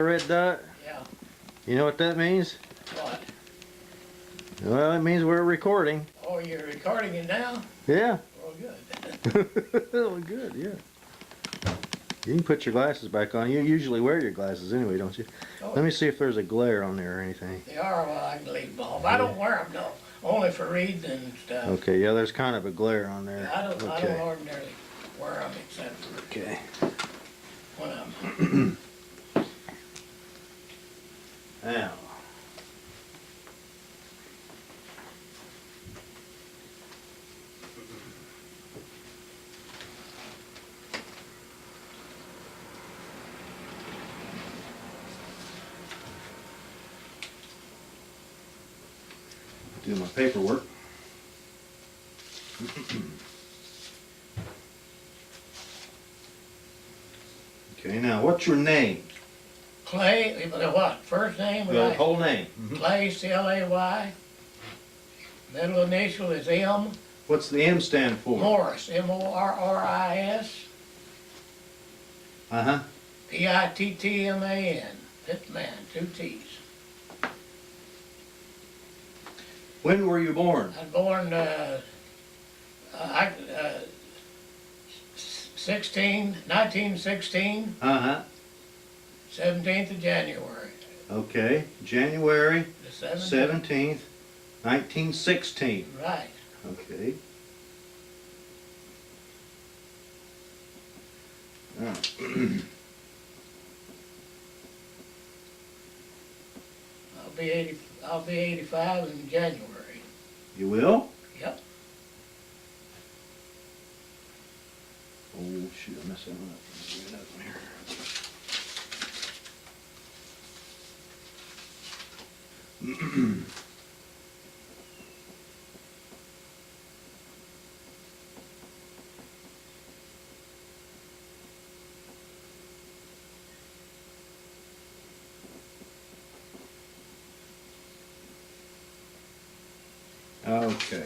Red dot? Yeah. You know what that means? What? Well, it means we're recording. Oh, you're recording it now? Yeah. Oh, good. Oh, good, yeah. You can put your glasses back on. You usually wear your glasses anyway, don't you? Oh, Let me see if there's a glare on there or anything. they are, well, I can leave them off. I don't wear them, no. Only for reading and stuff. Okay, yeah, there's kind of a glare on there. I don't Okay. ordinarily wear them except for Okay. when I'm... Now. Do my paperwork. Okay, now what's your name? Clay, what? First name? The whole name. Clay, C-L-A-Y. Middle initial is M. What's the M stand for? Morris, M-O-R-R-I-S. Uh-huh. P-I-T-T-M-A-N. Pittman, 2 T's. When were you born? I was born 1916, Uh-huh. 17th of January. Okay, January The 17th. 17th, 1916. Right. Okay. I'll be 85 in January. You will? Yep. Oh, shoot, I messed that one up. Let me get another one here. Okay.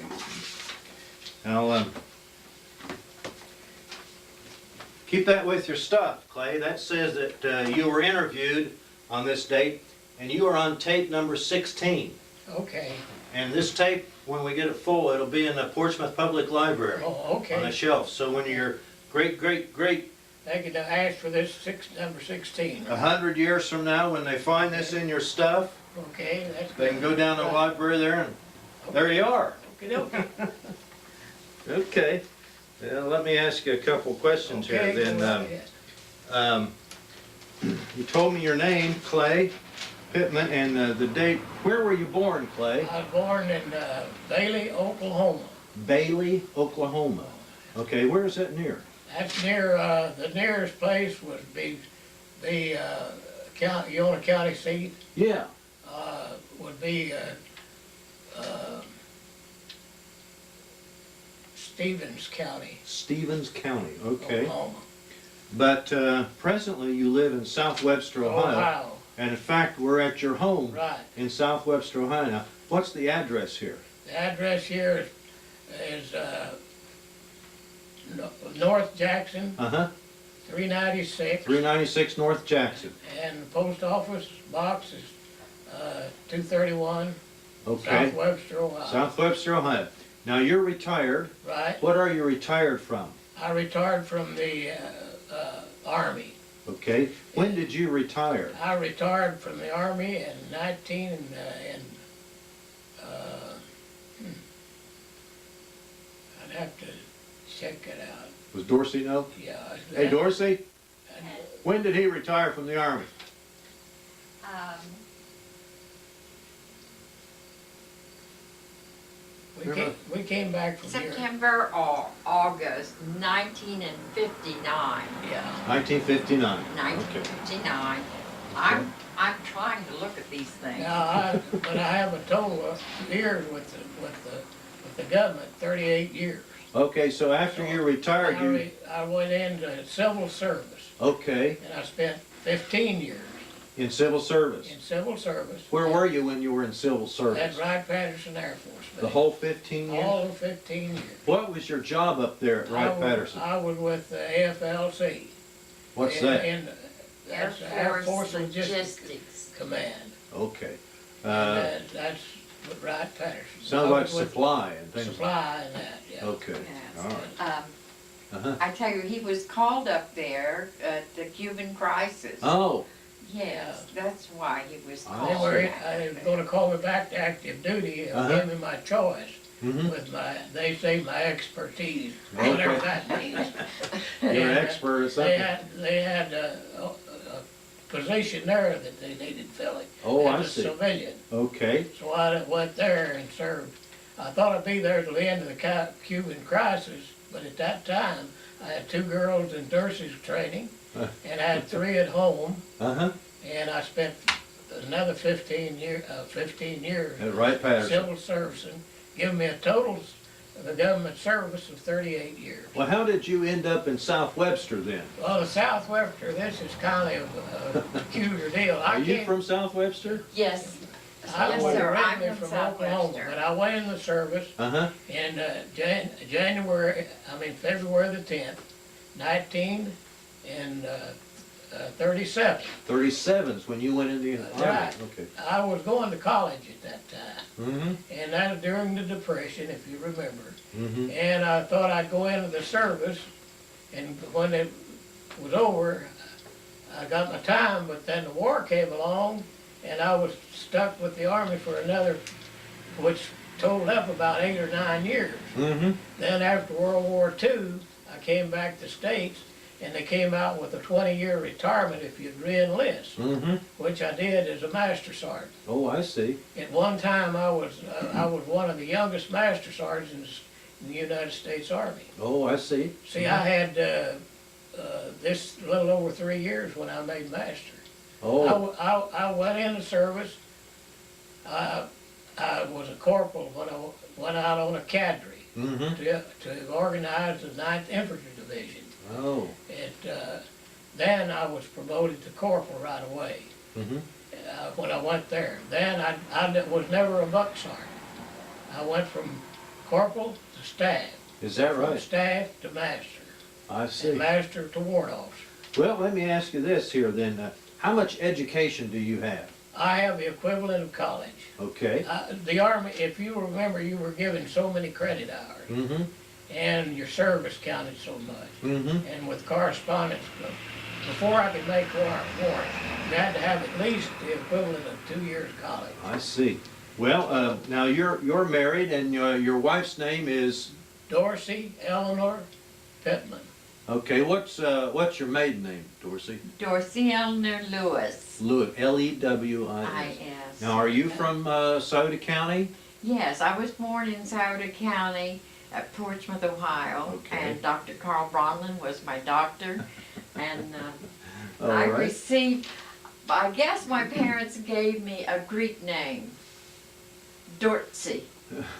Now, keep that with your stuff, Clay. That says that you were interviewed on this date, and you are on tape number 16. Okay. And this tape, when we get it full, it'll be in the Portsmouth Public Library Oh, on a okay. shelf. So when your great They could ask for this number 16. 100 years from now, when they find this in your stuff, Okay, that's they can go down to the library there, and there you are. Okay, okay. Okay. Let me ask you a couple questions here then. Go ahead. You told me your name, Clay Pittman, and the date. Where were you born, Clay? I was born in Bailey, Oklahoma. Bailey, Oklahoma. Okay, where is that near? That's near, the nearest place would be the Yona County seat, Yeah. would be Stevens County, Stevens County, okay. Oklahoma. But presently you live in South Webster, Ohio. Ohio, And in fact, we're at your home right. in South Webster, Ohio. Now, what's the address here? The address here is North Jackson, Uh-huh. 396. 396 North Jackson. And the post office box is 231, Okay. South Webster, Ohio. South Webster, Ohio. Now, you're retired. Right. What are you retired from? I retired from the Army. Okay. When did you retire? I retired from the Army in I'd have to check it out. Was Dorsey know? Yeah. Hey, Dorsey, when did he retire from the Army? We came back from here. September or August 1959. Yeah. 1959. 1959. I'm trying to look at these things. Now, but I have a total of years with the government, 38 years. Okay, so after you retired, I went into civil service, okay, and I spent 15 years in civil service. in civil service. Where were you when you were in civil At service? Wright-Patterson Air Force Base. The whole 15 years? All of 15 years. What was your job up there at Wright-Patterson? I was with the AFLC. What's that? In That's the Air Force Logistics Logistics. Command. Okay. And that's with Wright Patterson. Sounds I like was with supply and things. Supply and that, yeah. Okay, Yes. all right. Uh-huh. I tell you, he was called up there at the Cuban crisis. Oh, Yes, that's why he was I They called. were, see. they were gonna call me back to active duty and Uh-huh. give me my choice mhm. with my, they say my expertise, Okay. whatever that means. You're an And, expert at They something. had a position there that they needed filling. Oh, I as a see. civilian. Okay, So I went there and served. I thought I'd be there till the end of the Cuban crisis, but at that time, I had 2 girls in nurses training and I had 3 at home, uh-huh. and I spent another 15 years At Wright Patterson. civil servicing, giving me a total of the government service of 38 years. Well, how did you end up in South Webster then? Well, the Southwestern, this is kind of a peculiar deal. Are you from South Webster? Yes, I Yes, was sir. I'm originally from from Oklahoma, Southwestern. but I went in the service Uh-huh. in February the 10th, 1937. 37's when you went in the That's army. right. Okay. I was going to college at that time, Mm-hmm, and that was during the Depression, if you remember. mm-hmm. And I thought I'd go into the service, and when it was over, I got my time, but then the war came along, and I was stuck with the Army for another, which totaled up about 8 or 9 years. Mm-hmm. Then after World War II, I came back to States, and they came out with a 20-year retirement if you'd re-enlist, Mm-hmm. which I did as a master sergeant. Oh, I see. At one time, I was one of the youngest master sergeants in the United States Army. Oh, I see. See, I had this little over 3 years when I made master. Oh, I went in the service. I was a corporal when I went out on a cadre mm-hmm. to organize the 9th Infantry Division. Oh, Then I was promoted to corporal right away mm-hmm. when I went there. Then I was never a buck sergeant. I went from corporal to staff, Is that from right? staff to master, I and see. master to warrant officer. Well, let me ask you this here then. How much education do you have? I have the equivalent of college. Okay. The Army, if you remember, you were given so many credit hours, Mm-hmm. and your service counted so much. Mm-hmm. And with correspondence, before I could make warrant, you had to have at least the equivalent of 2 years college. I see. Well, now you're married, and your wife's name is Dorsey Eleanor Pittman. okay. What's your maiden name, Dorsey? Dorsey Eleanor Lewis. Lewis. Lewis. I.S. Now, are you from Sauter County? Yes, I was born in Sauter County at Portsmouth, Ohio. Okay. And Dr. Carl Bronlin was my doctor. And All I right. received, I guess my parents gave me a Greek name, Dortsy.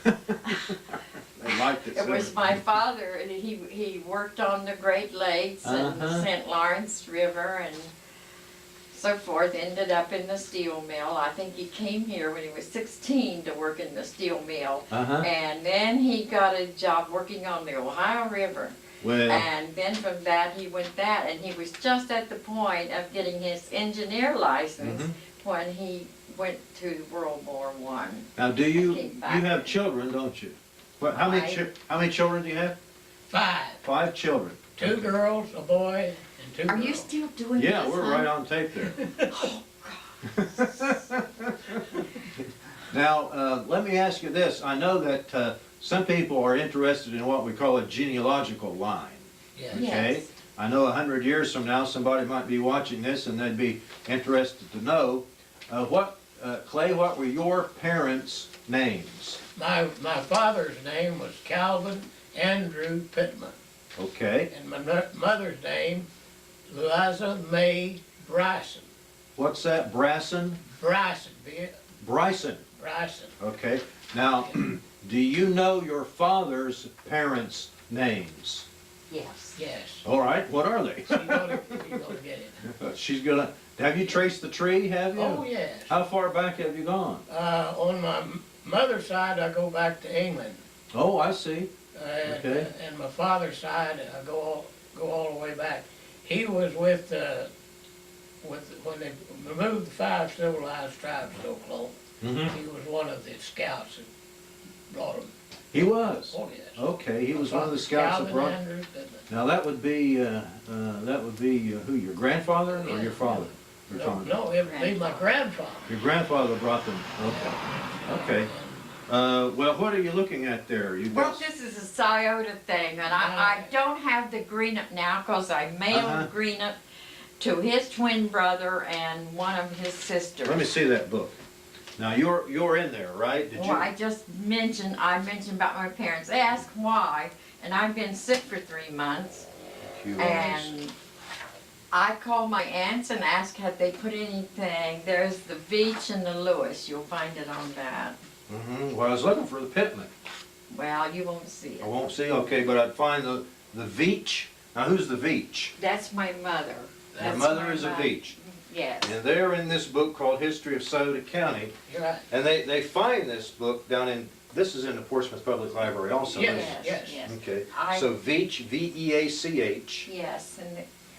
They liked it. It so. was my father, and he worked on the Great Lakes and the Uh-huh. St. Lawrence River and so forth, ended up in the steel mill. I think he came here when he was 16 to work in the steel mill. Uh-huh. And then he got a job working on the Ohio River. Well, And then from that, he went that, and he was just at the point of getting his engineer license Mhm. when he went to World War One. now do you came back. have children, don't you? What, how many children do you have? 5, 5 children. 2 girls, a boy, and 2 Are girls. you still doing this? Yeah, we're huh? right on tape there. Now, let me ask you this. I know that some people are interested in what we call a genealogical line. Yes. Yeah. Okay? Yes. I know 100 years from now, somebody might be watching this and they'd be interested to know, Clay, what were your parents' names? My father's name was Calvin Andrew Pittman, Okay. and my mother's name, Liza May Bryson. What's that? Brasson? Bryson, Bryson. Bryson. Okay. Now, do you know your father's parents' names? Yes. Yes. All right. What are they? You're gonna get it. She's gonna. Have you traced the tree? Have you? Oh, yes. How far back have you gone? On my mother's side, I go back to England. Oh, I see. And, Okay. and my father's side, I go all the way back. He was with when they removed the 5 civilized tribes of Oklahoma, Mhm. he was one of the scouts that brought them. He was. Oh, yes. Okay, he was one of the scouts that Calvin brought. Andrews, Now that would be who, your grandfather or Yeah, your father? You're no, talking- no, it would be my grandfather. Your grandfather brought them. Okay. Well, what are you looking at there? You Well, got, this is a Scioto thing, and I don't have the green-up now, cause I mailed Uh-huh. the green-up to his twin brother and one of his sisters. let me see that book. Now you're in there, right? Did Well, I mentioned about my parents. They asked why, and I've been sick for 3 months, and I called my aunts and asked had they put anything. There's the Veach and the Lewis. You'll find it on that. Well, I was looking for the Pittman. Well, you won't see I it. won't see. Okay, but I'd find the Veach. Now who's the Veach? That's my mother. Your That's mother my is a mother. Veach. Yes. And they're in this book called History of Scioto County. You're right. And they find this book down in, this is in the Portsmouth Public Library also. Yes, isn't it? yes. Yes. Okay, I- so Veach, Veach, Yes,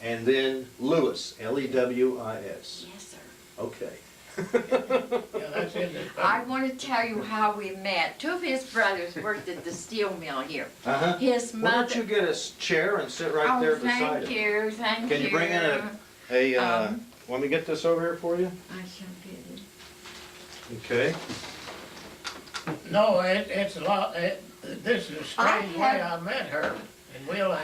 and then Lewis, Lewis. yes, sir. Okay. Yeah, that's in this. I want to tell you how we met. 2 of his brothers worked at the steel mill here. Uh-huh. His Why don't you mother. get a chair and sit right there beside Thank him? you, thank you. Can you bring in a, Um, want me to get this over here for you? I shall get it. Okay. No, it's a lot, this is a strange way I met her, and we'll,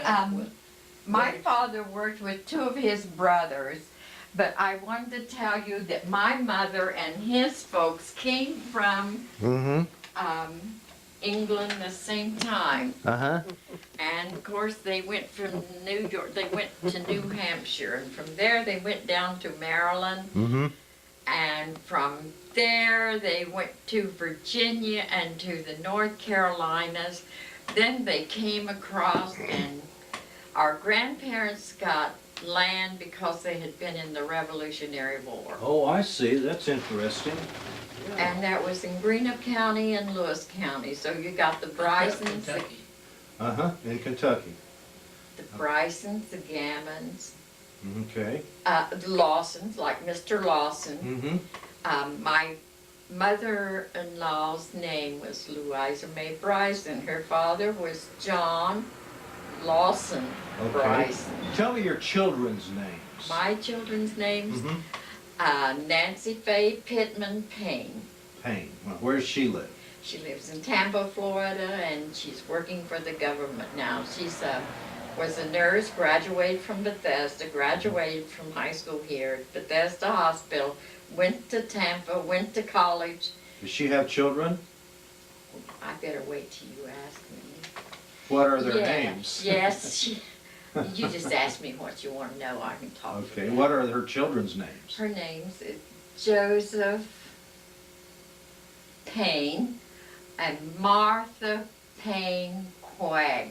My father worked with 2 of his brothers, but I wanted to tell you that my mother and his folks came from England the same time. Uh-huh. And of course, they went from New York, they went to New Hampshire, and from there they went down to Maryland. Mm-hmm. And from there, they went to Virginia and to the North Carolinas. Then they came across, and our grandparents got land because they had been in the Revolutionary War. Oh, I see. That's interesting. And that was in Greenup County and Lewis County. So you got the Brysons, Kentucky. Uh-huh, in Kentucky. the Brysons, the Gammons, Okay. the Lawsons, like Mr. Lawson. Mm-hmm. My mother-in-law's name was Louisa May Bryson. Her father was John Lawson Okay. Bryson. Tell me your children's names. My children's names, Mm-hmm. Nancy Faye Pittman Payne. Payne. Well, where does she live? She lives in Tampa, Florida, and she's working for the government now. She's was a nurse, graduated from Bethesda, graduated from high school here at Bethesda Hospital, went to Tampa, went to college. Does she have children? I better wait till you ask me. What are their Yeah, names? Yes, you just ask me what you want to know, I can talk. Okay, what are her children's names? Her name's Joseph Payne and Martha Payne Quagg.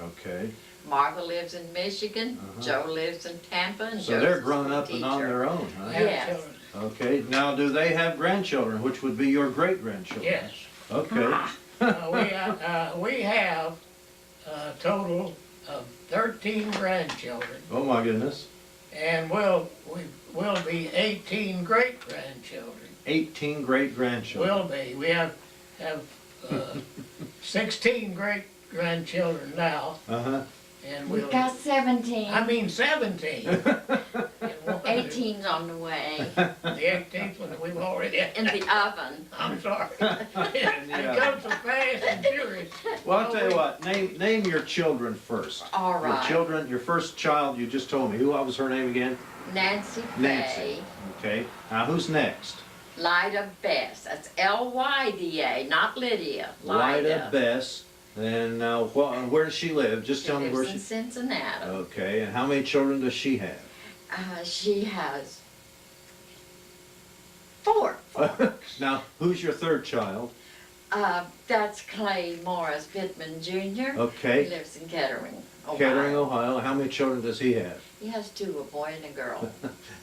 Okay, Martha lives in Michigan, Uh-huh. Joe lives in Tampa, and so they're Joseph's grown a up and on teacher. their own, huh? Have Yes. children. Okay, now do they have grandchildren, which would be your great-grandchildren? Yes. Okay. We have a total of 13 grandchildren, Oh my goodness, and we will be 18 great-grandchildren. 18 great-grandchildren. Will be. We have 16 great-grandchildren now, Uh-huh. and We've got 17. I mean 17. And 18's on the way, The 18th one we've already in the oven. I'm sorry. It comes so fast and furious. Well, I'll tell you what, name your children first. All Your right. children, your first child, you just told me. What was her name again? Nancy Nancy. Faye, Okay, now who's next? Lyda Bess. That's Lyda, not Lydia. Lyda Bess. And now, where does she live? Just She tell me where lives in she... Cincinnati. Okay, and how many children does she have? She has 4. Now, who's your third child? That's Clay Morris Pittman Jr. He Okay, lives in Kettering, Ohio. Kettering, Ohio. How many children does he have? He has 2, a boy and a girl.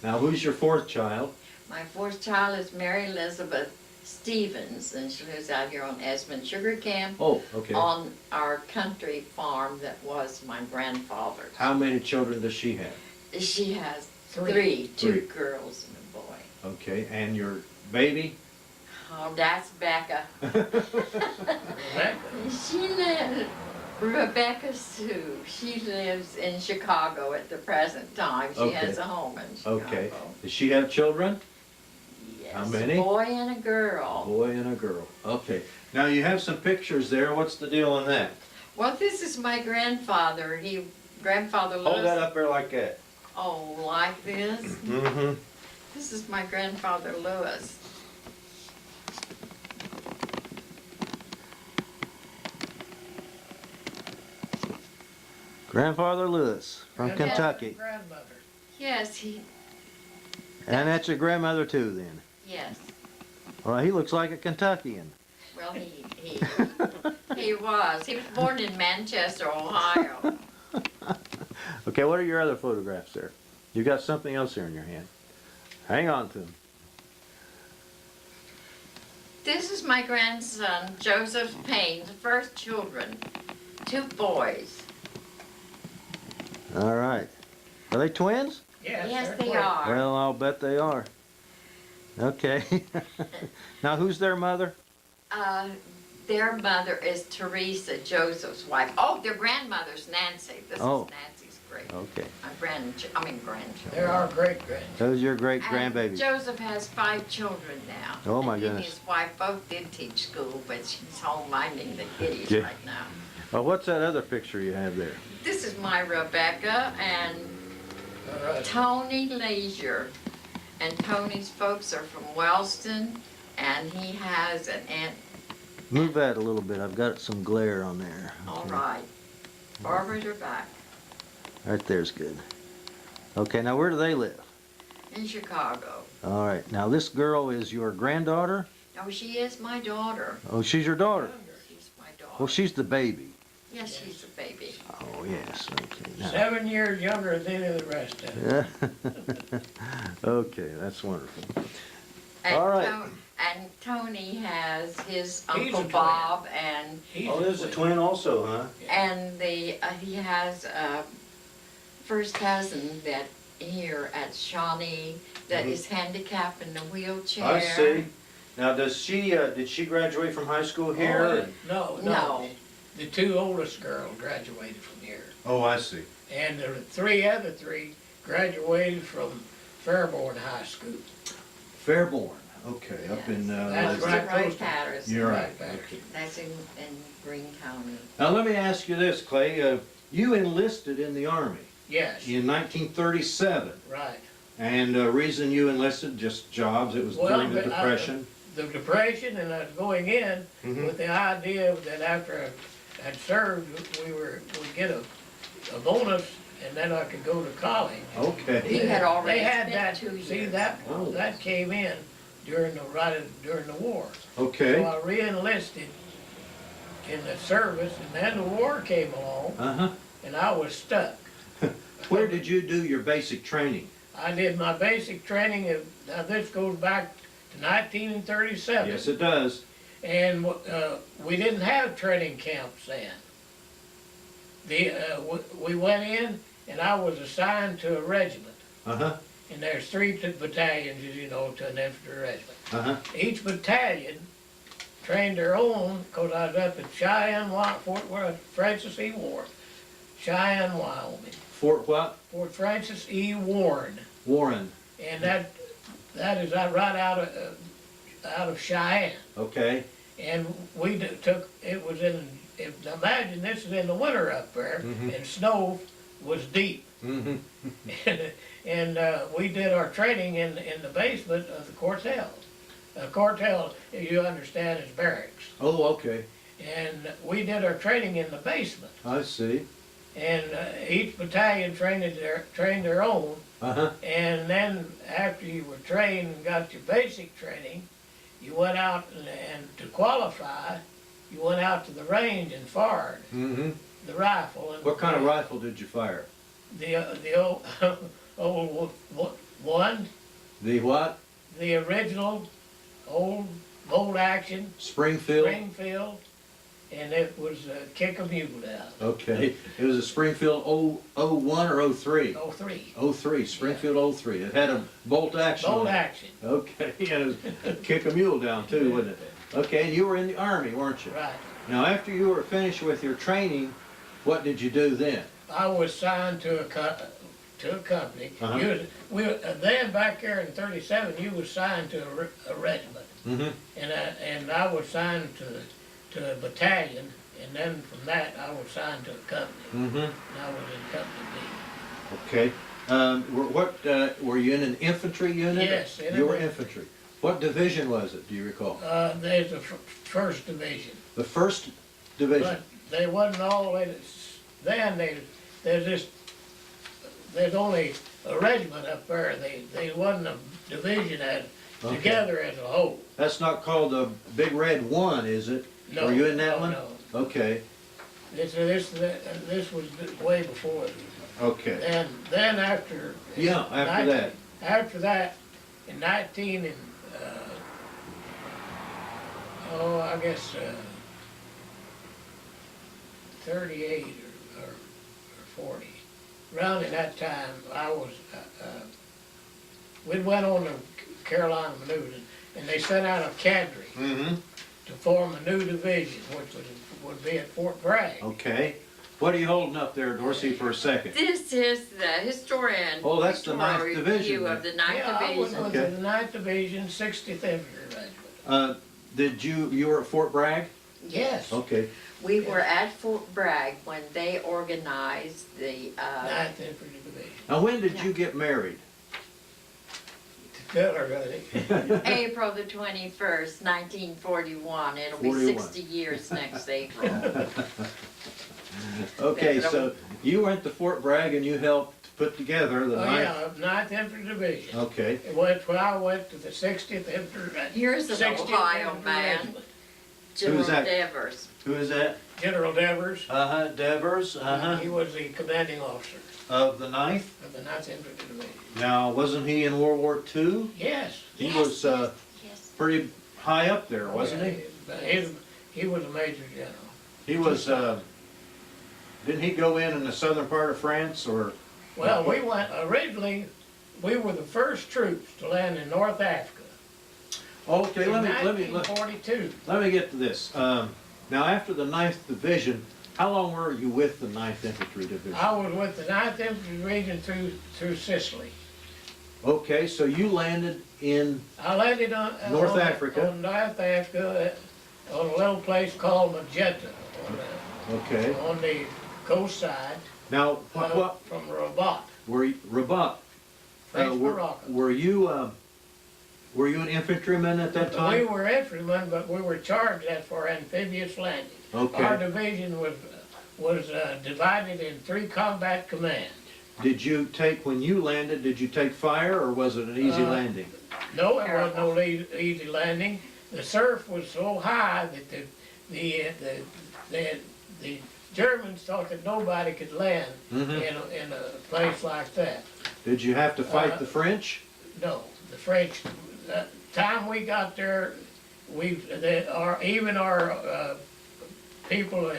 Now, who's your fourth child? My 4th child is Mary Elizabeth Stevens, and she lives out here on Esmond Sugar Camp Oh, okay. on our country farm that was my grandfather's. How many children does she have? She has Three, two Three. girls and a boy. Okay, and your baby? Oh, that's Becca. Rebecca. She lives, Rebecca Sue, she lives in Chicago at the present time. She Okay. has a home in Chicago. Okay. Does she have children? Yes, How many? boy and a girl. Boy and a girl. Okay. Now you have some pictures there. What's the deal on that? Well, this is my grandfather. Grandfather Lewis. Hold that up there like that. Oh, like this? Mm-hmm. This is my grandfather Lewis. Grandfather Lewis from Grandmother, Kentucky. Grandmother. Yes, And that's your grandmother too then? yes. Well, he looks like a Kentuckian. Well, he was. He was born in Manchester, Ohio. Okay, what are your other photographs there? You got something else here in your hand. Hang on to them. This is my grandson, Joseph Payne's first children, 2 boys. All right. Are they twins? Yes, Yes, they're they twins. are. Well, I'll bet they are. Okay. Now, who's their mother? Their mother is Teresa, Joseph's wife. Oh, their grandmother's Nancy. This Oh. is Nancy's great. Okay. Grandchildren. They're our great-grandchildren. Those are your great And grandbabies. Joseph has 5 children now. Oh, my And he and goodness. his wife both did teach school, but she's home minding the kiddies Yeah. right now. Well, what's that other picture you have there? This is my Rebecca and All right. Tony Leisure. And Tony's folks are from Wellston, and he has an aunt. Move that a little bit. I've got some glare on there. All Okay. right. Forward or back? Right there's good. Okay, now where do they live? In Chicago. All right. Now this girl is your granddaughter? Oh, she is my daughter. Oh, she's your daughter. She's my daughter. Well, she's the baby. Yes, she's a baby. Oh, yes. Okay. Now. 7 years younger than any of the rest of them. Okay, that's wonderful. And All right. And Tony has his He's a Uncle twin. Bob and He's Oh, there's a twin also, huh? he has a first cousin that here at Shawnee that Mhm. is handicapped in a wheelchair. I see. Now, does she, did she graduate from high school here? No, No. no. The 2 oldest girls graduated from here. Oh, I see. And the 3 other graduated from Fairborn High School. Fairborn, okay, up in, That's Close to right, close Roy to- Patterson. you're right. Right back. Okay. That's in Greene County. Now, let me ask you this, Clay. You enlisted in the Army Yes, in 1937. right. And the reason you enlisted, just jobs, it was Well, during the but Depression? The Depression, and I was going in Mhm. with the idea that after I'd served, we'd get a bonus, and then I could go to college. Okay. He had already They had spent that, 2 see, years. that came in during the war. So Okay. I re-enlisted in the service, and then the war came along, Uh-huh. and I was stuck. Where did you do your basic training? I did my basic training, now this goes back to 1937. Yes, it does. And we didn't have training camps then. We went in, and I was assigned to a regiment. Uh-huh, And there's 3 battalions, as you know, to an infantry regiment. uh-huh. Each battalion trained their own, because I was up at Cheyenne, Fort Worth, Francis E. Warren, Cheyenne, Wyoming. Fort what? Fort Francis E. Warren. Warren. And that is right out of Cheyenne. Okay. And we it was imagine this is in the winter up there, Mhm. and snow was deep. Mm-hmm. And we did our training in the basement of the Cortel. Cortel, you understand, is barracks. Oh, okay. And we did our training in the basement. I see. And each battalion trained their own. Uh-huh. And then after you were trained and got your basic training, you went out and to qualify, you went out to the range and fired Mm-hmm. the rifle. And What kind of rifle did you fire? The old, old one, The what? the original old bolt action Springfield? Springfield and it was Kick a Mule down. Okay, it was a Springfield 01 or 03? 03. 03, Springfield 03. It had a bolt action. Bolt on it. action. Okay, and it was kick a mule down too, wouldn't it? Okay, and you were in the Army, weren't you? Right. Now, after you were finished with your training, what did you do then? I was signed to a company. Uh-huh. Then back there in 37, you was signed to a regiment. Mm-hmm. And I was signed to a battalion, and then from that, I was signed to a company. Mm-hmm. And I was in Company B. Okay. Were you in an infantry unit? Yes, in You were an- infantry. What division was it, do you recall? There's the first division. The first division? But they wasn't all the way to, then there's only a regiment up there. They wasn't a division Okay. together as a whole. That's not called the Big Red One, is it? No. Were you in that no, one? No. Okay, This was way before. okay. And then after. Yeah, after that. After that, in 38 or 40. Around in that time, I was, we went on the Carolina maneuvers, and they sent out a cadre Mm-hmm. to form a new division, which would be at Fort Bragg. Okay. What are you holding up there, Dorsey, for a second? This is the historian. Oh, that's the ninth review division, Of the ninth Yeah, I was division. with the 9th Division, 60th Infantry Regiment. Did you were at Fort Bragg? Yes, Okay. We were at Fort Bragg when they organized the, 9th Infantry Division. Now, when did you get married? To tell her, honey. April the 21st, 1941. It'll be 41. 60 years next April. Okay, so you went to Fort Bragg and you helped put together the Oh, ninth. yeah, 9th Infantry Division. Okay. When I went to the 60th Infantry Regiment. Here's an 60th Ohio Infantry man, Regiment. General that? Devers. Who is that? General Devers. Devers. He was the commanding officer Of the ninth. of the 9th Infantry Division. Now, wasn't he in World War II? Yes. He Yes, was Yes. pretty high up there, wasn't he? But he was a major general. He was. Didn't he go in the southern part of France, or? Well, originally, we were the first troops to land in North Africa. Okay, In let me 1942. let me get to this. Now, after the 9th Division, how long were you with the 9th Infantry Division? I was with the 9th Infantry Division through Sicily. Okay, so you landed in, I landed on North Africa. On North Africa, on a little place called Magenta, okay. on the coast side, Now, what from Rabat, were you, Rabat? French were, Morocco. were you an infantryman at that We time? were infantrymen, but we were charged for amphibious landing. Our Okay. division was divided in 3 combat commands. Did you take, when you landed, did you take fire, or was it an easy landing? No, it wasn't no easy landing. The surf was so high that the Germans thought that nobody could land Mhm. in a place like that. Did you have to fight the French? No, the French, the time we got there, even our people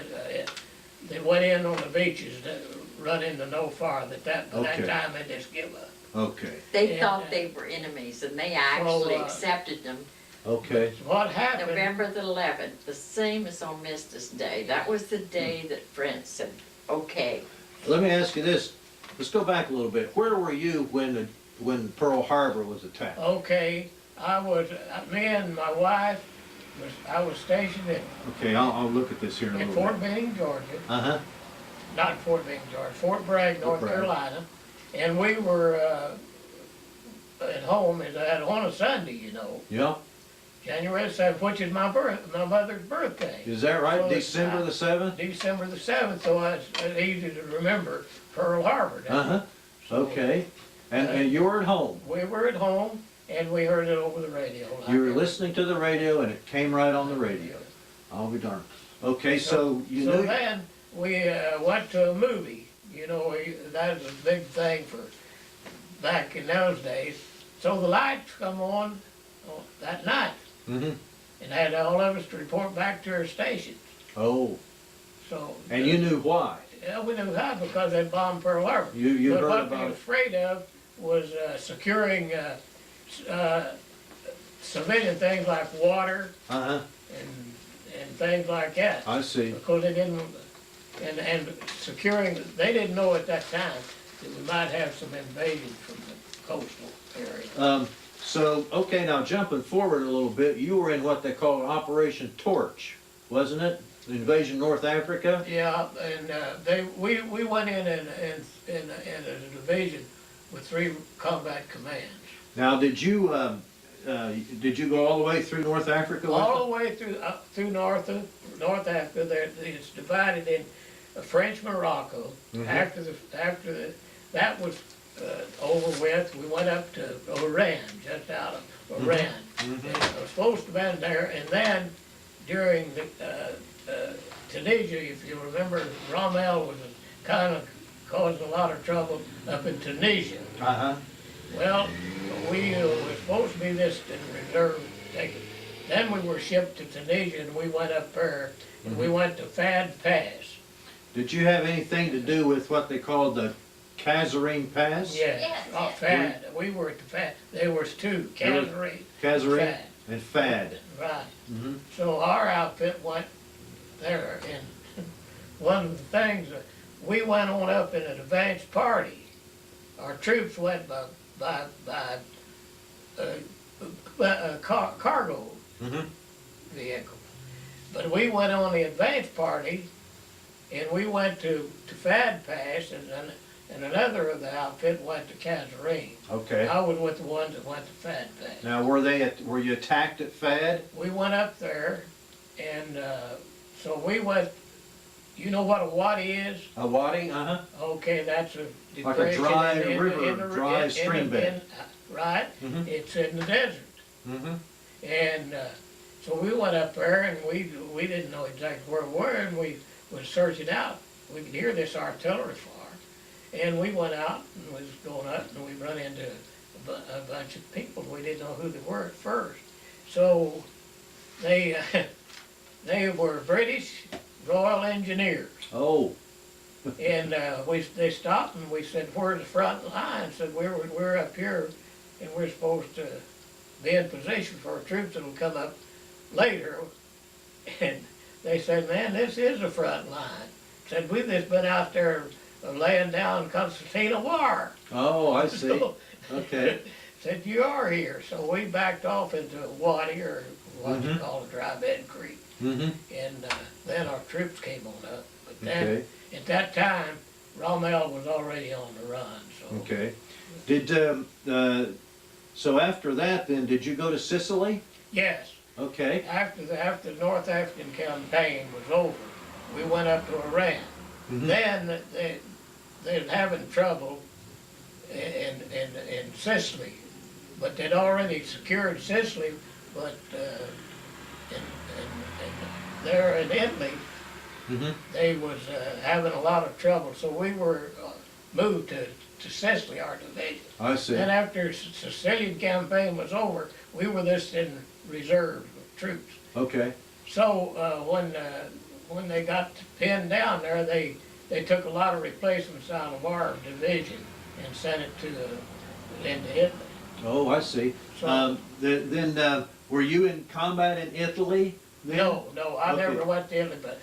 that went in on the beaches that run into no far, that Okay. time they just give up. Okay, They And, thought they were enemies and they actually accepted them. okay. So what happened? November the 11th, the same as on Armistice Day. That was the day that France said, okay. Let me ask you this. Let's go back a little bit. Where were you when Pearl Harbor was attacked? Okay, me and my wife, I was stationed Okay, I'll look at this here in a in little Fort bit. Benning, Georgia. Uh-huh. Not Fort Benning, Georgia, Fort Bragg, North Bragg. Carolina. And we were at home on a Sunday, Yeah, January 7th, which is my mother's birthday. is that right? Well, it's December the 7th? December the 7th, so it's easy to remember Pearl Harbor Day. Uh-huh. Okay. And you were at home. We were at home and we heard it over the radio. You were listening to the radio and it came right on the radio. I'll be darned. Okay, so you So knew. then we went to a movie. That was a big thing for back in those days. So the lights come on that night Mm-hmm. and had all of us to report back to our stations. Oh, So. and you knew why? Yeah, we knew how because they bombed Pearl Harbor. You But heard what we about were it? afraid of was securing civilian things like water Uh-huh, and things like that. I see. Because they didn't, and securing, they didn't know at that time that we might have some invasion from the coastal area. So, okay, now jumping forward a little bit, you were in what they call Operation Torch, wasn't it? Invasion North Africa? Yeah, and we went in a division with 3 combat commands. Now, did you go all the way through North Africa with All them? the way through North Africa, it's divided in French Morocco. Mhm. That was over with, we went up to Oran, just out of Oran. Mhm. And I was supposed to have been there, and then during Tunisia, if you remember, Rommel was kind of causing a lot of trouble up in Tunisia. Uh-huh. Well, we were supposed to be this in reserve taken. Then we were shipped to Tunisia and we went up there and we went to Fad Pass. Did you have anything to do with what they called the Kasserine Pass? Yes, Yes. Fad. We were at the Fad. There was 2, Kasserine, Kasserine Fad. and Fad. Right. Mm-hmm. So our outfit went there and one of the things, we went on up in an advance party. Our troops went by cargo Mm-hmm. vehicle. But we went on the advance party, and we went to Fad Pass, and another of the outfit went to Kasserine. Okay. I was with the ones that went to Fad Pass. Now, were you attacked at Fad? We went up there, and so we went, you know what a wadi is? A wadi? Uh-huh. Okay, that's a Like a depression dry in the- river, in the- dry in- stream in- bed. Right, Mhm. it's in the desert. Mm-hmm. And so we went up there and we didn't know exactly where we were and we was searching out. We could hear this artillery fire. And we went out and was going up and we run into a bunch of people. We didn't know who they were at first. So they were British Royal Engineers. Oh. And they stopped and we said, where's the front line? Said, we're up here and we're supposed to be in position for our troops that'll come up later. And they said, man, this is the front line. Said, we've just been out there laying down Constantina War. Oh, I see. So, Okay. said, you are here. So we backed off into a wadi, or what you Mhm. call a dry bed creek. Mm-hmm. And then our troops came on up. But then, Okay. at that time, Rommel was already on the run, so. Okay. So after that then, did you go to Sicily? Yes, Okay. after the North African campaign was over, we went up to Iran. Mhm. Then they were having trouble in Sicily, but they'd already secured Sicily, but there in Italy, Mm-hmm. they was having a lot of trouble, so we were moved to Sicily, our division. I see. Then after Sicilian campaign was over, we were just in reserve troops. Okay. So when they got pinned down there, they took a lot of replacements out of our division and sent it into Italy. Oh, I see. So- Then were you in combat in Italy then? No, I Okay. never went to Italy, but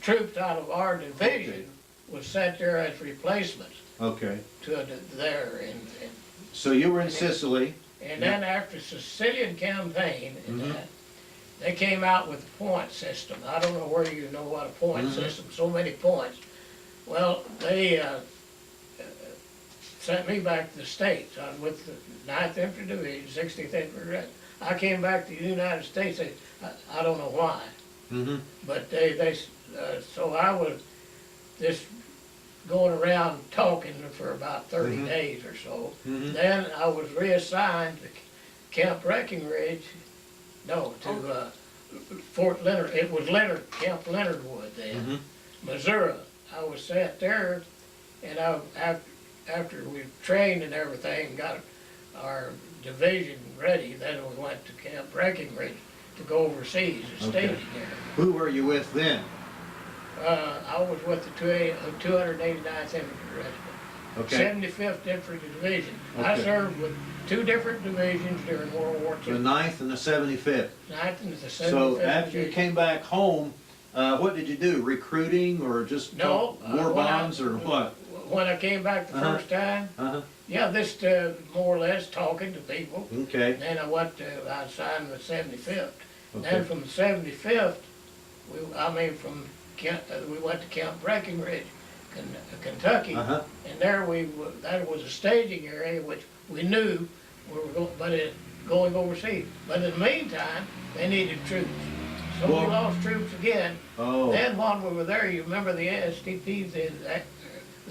troops out of our division was sent there as replacements Okay. to there. So you were in Sicily. And then after Sicilian campaign, Mhm. they came out with a point system. I don't know where you know what a point Mhm. system, so many points. Well, they sent me back to the States. I was with the 9th Infantry Division, 60th Infantry Regiment. I came back to the United States, I don't know why, Mm-hmm. but so I was just going around talking for about 30 Mhm. days or so. Mhm. Then I was reassigned to Camp Breckinridge, to Fort Leonard, it was Camp Leonard Wood then, Mm-hmm. Missouri. I was sent there, and after we trained and everything, got our division ready, then we went to Camp Breckinridge. to go overseas, a Okay. staging area. Who were you with then? I was with the 289th Infantry Regiment. Okay, 75th Infantry Division. I Okay. served with two different divisions during World War the II. 9th and the 75th. 9th and the 75th So after you Division. came back home, what did you do? Recruiting or just No, war when I- bonds or what? When I came back the Uh-huh. first time, Uh-huh, yeah, this, more or less talking to people. okay, Then I signed with 75th. okay, Then from the 75th, we went to Camp Breckenridge, Kentucky. uh-huh, And there that was a staging area which we knew we were going overseas. But in the meantime, they needed troops. So we Well- lost troops again. oh, Then while we were there, you remember the STPs, the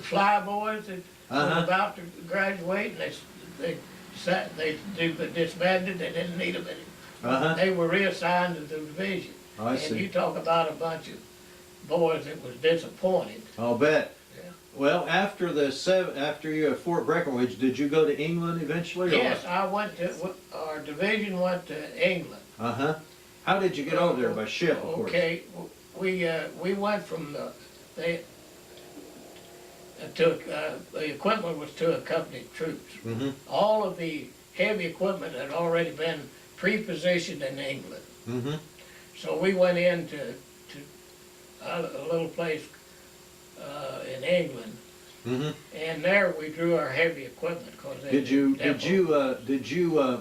fly boys that Uh-huh. were about to graduate, and they disbanded, they didn't need them anymore. uh-huh, They were reassigned to the division. I And see, you talk about a bunch of boys that was disappointed. I'll bet. Yeah. Well, after after you at Fort Breckenridge, did you go to England eventually? or Yes, our division went to England. what? Uh-huh, how did you get over there? By ship, of course? Okay, we went from the equipment was to accompany troops. Mm-hmm, All of the heavy equipment had already been pre-positioned in England. mm-hmm, So we went into a little place in England, mm-hmm. and there we drew our heavy equipment. Did you,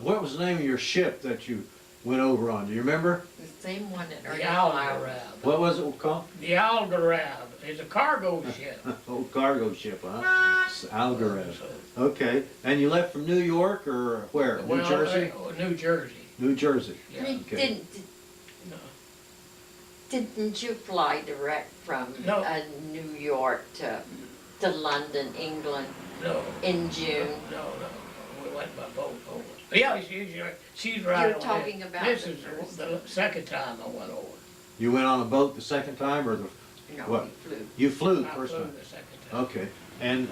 what was the name of your ship that you went over on? Do you remember? The same one that The Ernie Algarab. What was it called? The Algarab is a cargo ship. Old cargo ship, huh? It's Algarve. Okay, and you left from New York or where? New Well, Jersey? New Jersey. New Jersey. Yeah. Okay. No. Didn't you fly direct from No. New York to London, England No. in June? No, we went by boat over. Yeah, she's right. You're on talking it. about This the is first. the second time I went over. You went on a boat the second time or No, What? we flew. you flew the I first flew time? the second time. Okay, and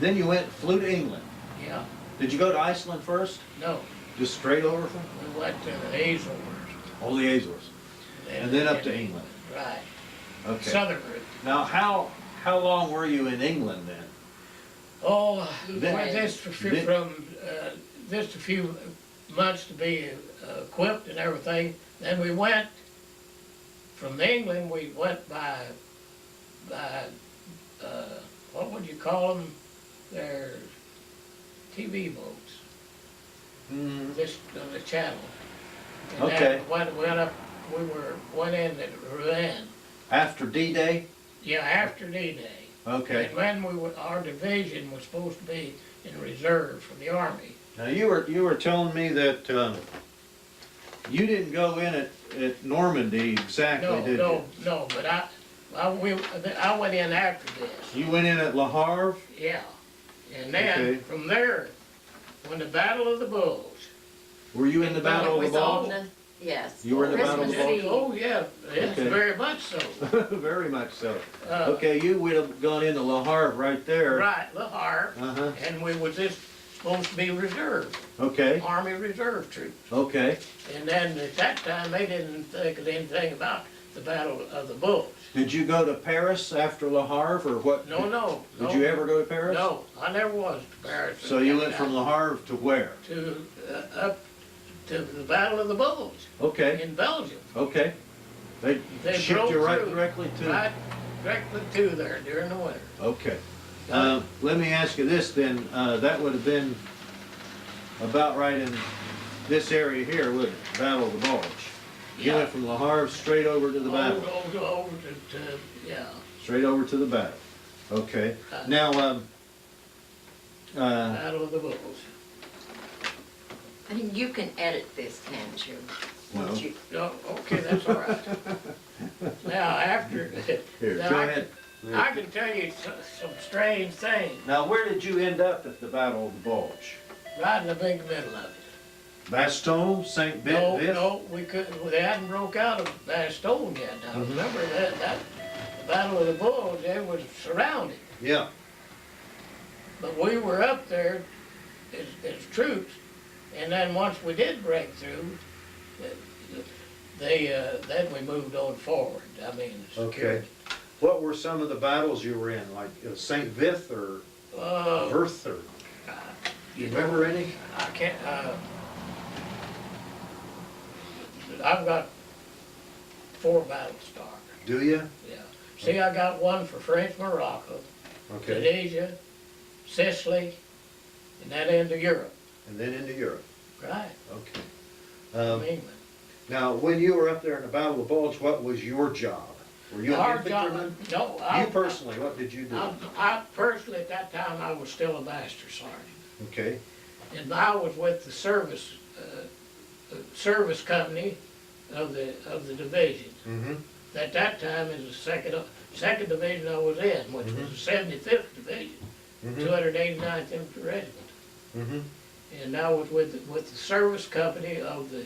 then you flew to England. Yeah, Did you go to Iceland first? no, Just straight over from? we went to the Azores. All the Azores. And then up to England. Right, Okay. southern route. Now, how long were you in England then? Oh, Then- went this a few months to be equipped and everything. Then we went, from England, we went by, what would you call them? They're TV boats, Mm, the channel. And Okay. then went up, went in at Rouen. after D-Day? Yeah, after D-Day. Okay. And when our division was supposed to be in reserve for the Army. Now, you were telling me that you didn't go in at Normandy exactly, No, did you? no, but I went in after this, You went in at Le Havre? yeah. And then, Okay. from there, when the Battle of the Bulls. Were you in the Battle of It the was on Bulge? Yes. You were in the Battle of the Christmas Bulge? Oh, yeah, yes, Okay. very much so. Very much so. Uh, Okay, you would have gone into Le Havre right there. Right, Le Havre, Uh-huh, and we was just supposed to be reserve, okay, Army Reserve troops. okay. And then at that time, they didn't think of anything about the Battle of the Bulls. Did you go to Paris after Le Havre, or what? No. Did you ever go to Paris? No, I never was to Paris. So you went from Le Havre to where? To, up to the Battle of the Bulls Okay, in Belgium. okay. They They shipped drove you right through. directly to? Right, directly to there during the winter. Okay. Let me ask you this then, that would have been about right in this area here, wouldn't it? Battle of the Bulge. You Yeah. went from Le Havre straight over to the battle, Over to, yeah. straight over to the battle. Okay. Uh, Now, Battle of the Bulls. I mean, you can edit this, can't you? No. Won't you? No, okay, that's all right. Now, after, here, now go I ahead. I can tell you some strange things, Now, where did you end up at the Battle of the Bulge? right in the big middle of it. Bastogne, St. No, Vith? no, we couldn't, they hadn't broke out of Bastogne yet. Now, Mhm. remember that the Battle of the Bulls, they was surrounded. Yeah, But we were up there as troops, and then once we did break through, then we moved on forward, I mean, Okay. security. What were some of the battles you were in, like St. Vith or Verth, or, you remember any? I can't, I've got 4 battle stars, Do you? yeah. See, I got one for French Morocco, Okay, Tunisia, Sicily, and then into Europe, and then into Europe, right? okay. England. Now, when you were up there in the Battle of the Bulge, what was your job? Were you an Our job- infantryman? No, You personally, what did you do? I personally, at that time, I was still a master sergeant. Okay, And I was with the service company of the division. mm-hmm, At that time, it was the second division I was in, which was the 75th Division, mm-hmm, 289th Infantry Regiment. mm-hmm. And I was with the service company of the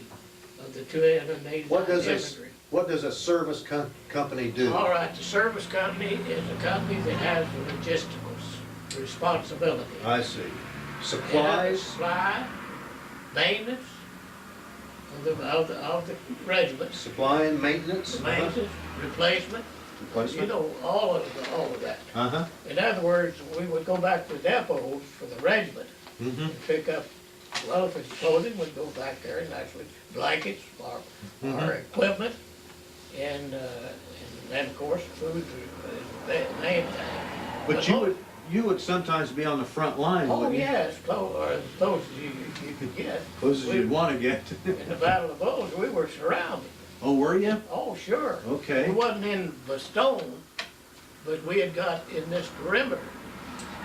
289th What does Infantry. What does a service company do? All right, the service company is a company that has the logistical responsibility. I see. It has Supplies? Supply, maintenance of the regiment, Supply and maintenance? maintenance, replacement, you Replacement? know, all of that. Uh-huh, In other words, we would go back to the depots for the regiment mm-hmm, and pick up, well, if it's clothing, we'd go back there and actually blankets, our equipment, and then, of course, food is the main thing. but you would sometimes be on the front line, Oh, wouldn't you? yes, or as close as you could get. Close as you'd want to get. In the Battle of the Bulge, we were surrounded. Oh, were you? Oh, sure. Okay. We wasn't in Bastogne, but we had got in this perimeter.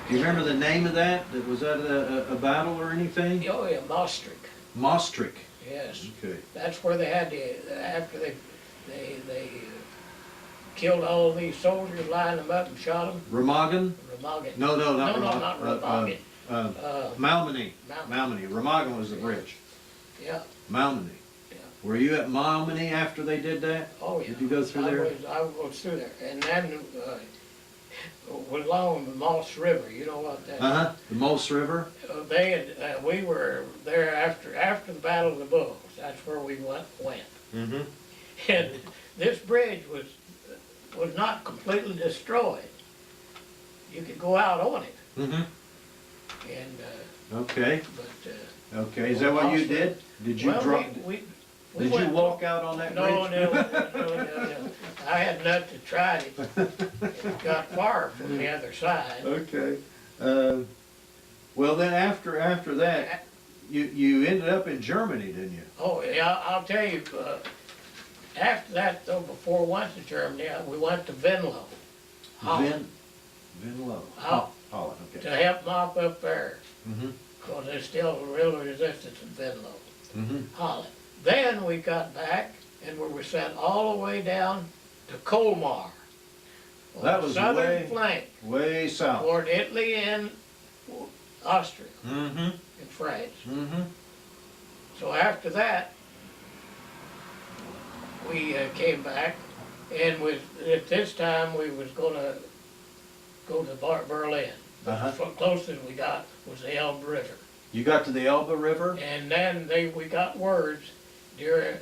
Do you remember the name of that? Was that a battle or anything? Oh, yeah, Maastricht, Maastricht. yes. Okay. That's where they had after they killed all these soldiers, lined them up and shot them. Remagen? Remagen. No, not No, Remagen. not Remagen. Malmedy. Malmedy. Malmedy. Remagen was the bridge. Yeah, Malmedy. Yeah. Were you at Malmedy after they did that? oh, yeah. Did you go through there? I was through there. And then, along the Moss River, you know what that is? Uh-huh. The Moss River? We were there after the Battle of the Bulge. That's where we went. Mm-hmm. And this bridge was not completely destroyed. You could go out on it, Mm-hmm. and, Okay. but, Okay. Is that what you did? Did you well, drop? we Did you went- walk out on that bridge? No. I had not to try it. It got far from the other side. Okay. Well, then after that, you ended up in Germany, didn't you? Oh, yeah, I'll tell you, after that, though, before we went to Germany, we went to Venlo, Holland, Venlo. Oh. Holland. Okay. to help mop up there, Mm-hmm. because there's still real resistance in Venlo, Mm-hmm. Holland. Then we got back, and we were sent all the way down to Colmar, on That the was southern way- flank, Way south. toward Italy and Austria Mm-hmm. and France. Mm-hmm. So after that, we came back, and at this time, we was gonna go to Berlin. Uh-huh. The closest we got was the Elbe River. You got to the Elbe River? And then we got words during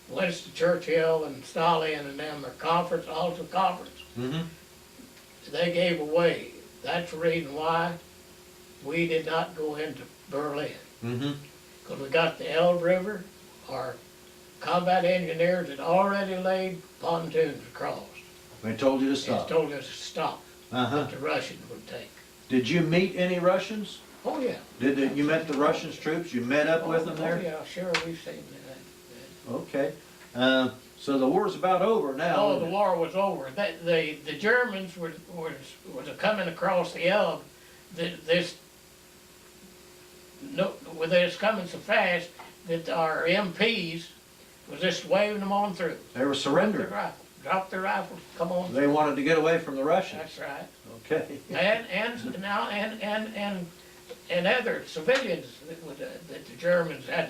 Winston Churchill and Stalin and them, their conference, Alta Conference, Mm-hmm. they gave away. That's the reason why we did not go into Berlin. Mm-hmm. Because we got the Elbe River, our combat engineers had already laid pontoons across. They told you to And stop. told us to stop, Uh-huh. that the Russians would take. Did you meet any Russians? Oh, yeah. You met the Russians troops? You met up with them Oh, there? yeah, sure, we've seen that. Okay. So the war's about over now. Oh, isn't the it? war was over. The Germans was coming across the Elbe. This coming so fast that our MPs was just waving them on through. They were surrendering. Drop their rifles, come on. They wanted to get away from the Russians. That's right. Okay. And other civilians that the Germans had.